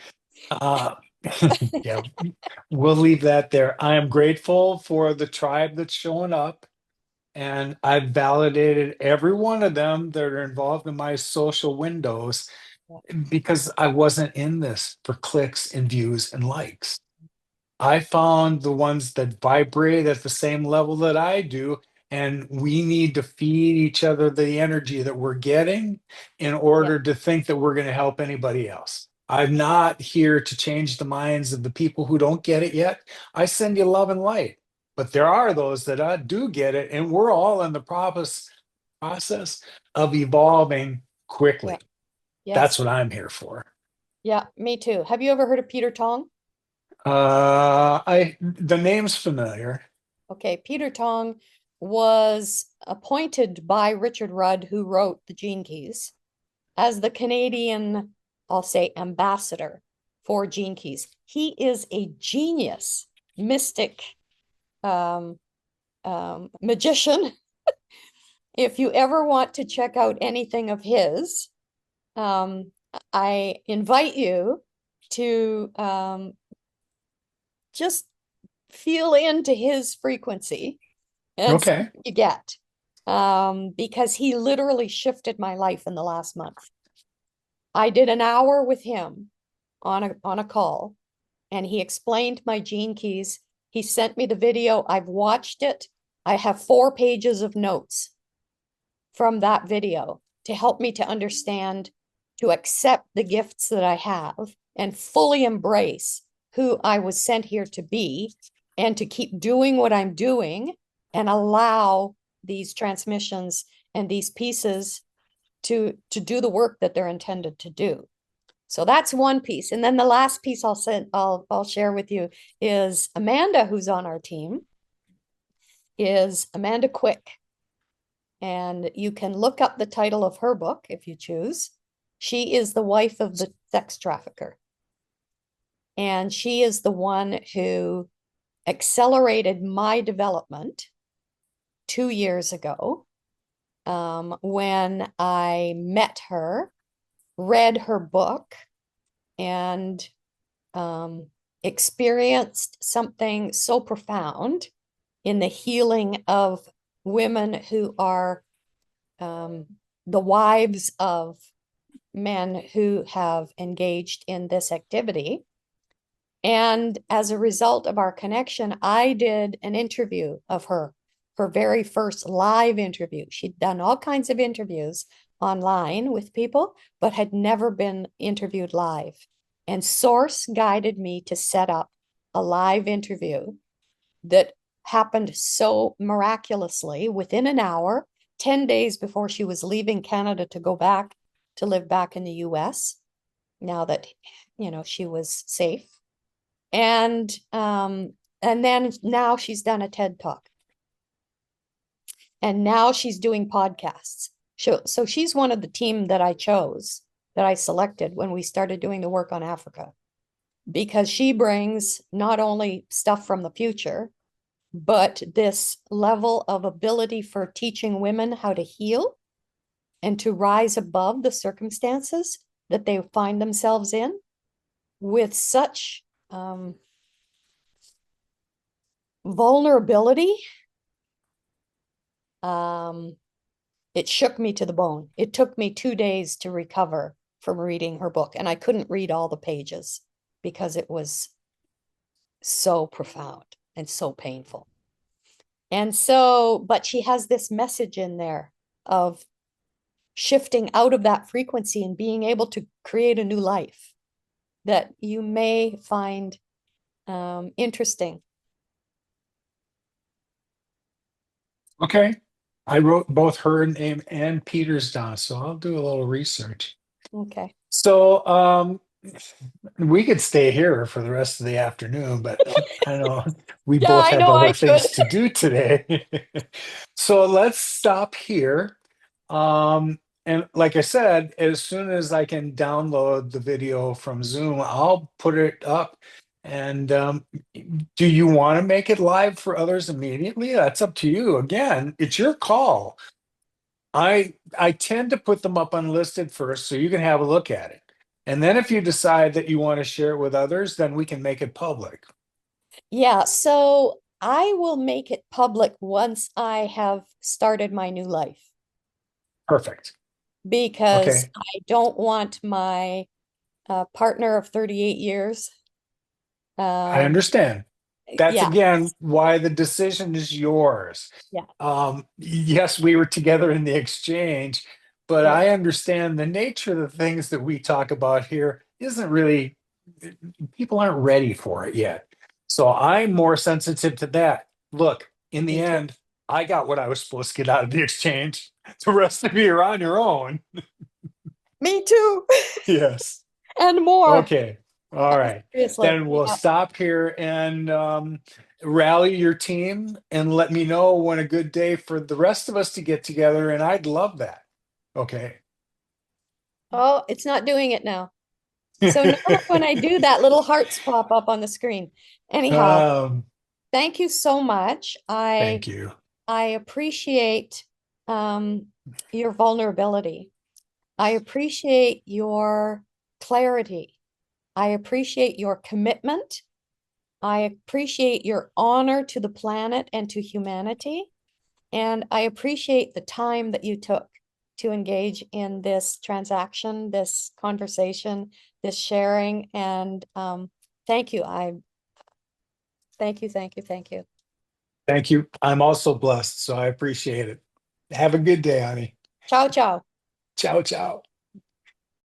Uh, yeah, we'll leave that there. I am grateful for the tribe that's showing up, and I've validated every one of them that are involved in my social windows because I wasn't in this for clicks and views and likes. I found the ones that vibrate at the same level that I do, and we need to feed each other the energy that we're getting in Yeah, order to think that we're going to help anybody else. I'm not here to change the minds of the people who don't get it yet. I send you love and light, but there are those that do get it, and we're all in the process of evolving yeah, quickly. That's yes. what I'm here for. Yeah, me too. Have you ever heard of Peter Tong? The name's familiar. Okay, Peter Tong was appointed by Richard Rudd, who wrote the Gene Keys, as the Canadian, I'll say, ambassador for Gene Keys. He is a genius, mystic, um, magician. If you ever want to check out anything of his, um, I invite you to just feel into his frequency and see Okay. what you get. Because he literally shifted my life in the last month. I did an hour with him on a call, and he explained my gene keys. He sent me the video. I've watched it. I have 4 pages of notes from that video to help me to understand, to accept the gifts that I have and fully embrace who I was sent here to be, and to keep doing what I'm doing and allow these transmissions and these pieces to do the work that they're intended to do. So that's one piece. And then the last piece I'll share with you is Amanda, who's on our team, is Amanda Quick. And you can look up the title of her book if you choose. She is the wife of the sex trafficker. And she is the one who accelerated my development 2 years ago, when I met her, read her book, and experienced something so profound in the healing of women who are the wives of men who have engaged in this activity. And as a result of our connection, I did an interview of her very first live interview. She'd done all kinds of interviews online with people, but had never been interviewed live. And Source guided me to set up a live interview that happened so miraculously within an hour, 10 days before she was leaving Canada to go back to live back in the US, now that, she was safe. And then now she's done a TED Talk. And now she's doing podcasts. So she's one of the team that I chose, that I selected when we started doing the work on Africa, because she brings not only stuff from the future, but this level of ability for teaching women how to heal and to rise above the circumstances that they find themselves in with such vulnerability. It shook me to the bone. It took me 2 days to recover from reading her book, and I couldn't read all the pages because it was so profound and so painful. And so, but she has this message in there of shifting out of that frequency and being able to create a new life that you may find interesting. Okay. I wrote both her name and Peter's down, so I'll do a little research. Okay. So, we could stay here for the rest of the afternoon, but I know we Yeah, both I have know I other could. things to do today. So let's stop here. And like I said, as soon as I can download the video from Zoom, I'll put it up. And do you want to make it live for others immediately? That's up to you. Again, it's your call. I tend to put them up unlisted first so you can have a look at it. And then if you decide that you want to share it with others, then we can make it public. Yeah, so I will make it public once I have started my new life, Perfect. because Okay. I don't want my partner of 38 years. I Um, understand. That's yeah, again why the decision is yours. yeah, Yes, we were together in the exchange, but yeah. I understand the nature of the things that we talk about here isn't really, people aren't ready for it yet. So I'm more sensitive to that. Look, in the Me too. end, I got what I was supposed to get out of the exchange. The rest of you are on your own. Me too. Yes. And more. Okay. All right. Seriously. Then we'll Yeah. stop here and rally your team and let me know when a good day for the rest of us to get together. And I'd love that. Okay. Oh, it's not doing it now. So normally when I do that, little hearts pop up on the screen. Anyhow, um, thank you so much. thank you. I appreciate um, your vulnerability. I appreciate your clarity. I appreciate your commitment. I appreciate your honor to the planet and to humanity. And I appreciate the time that you took to engage in this transaction, this conversation, this sharing. And thank you. Thank you, thank you, thank you. Thank you. I'm also blessed, so I appreciate it. Have a good day, honey. Ciao, ciao. Ciao, ciao.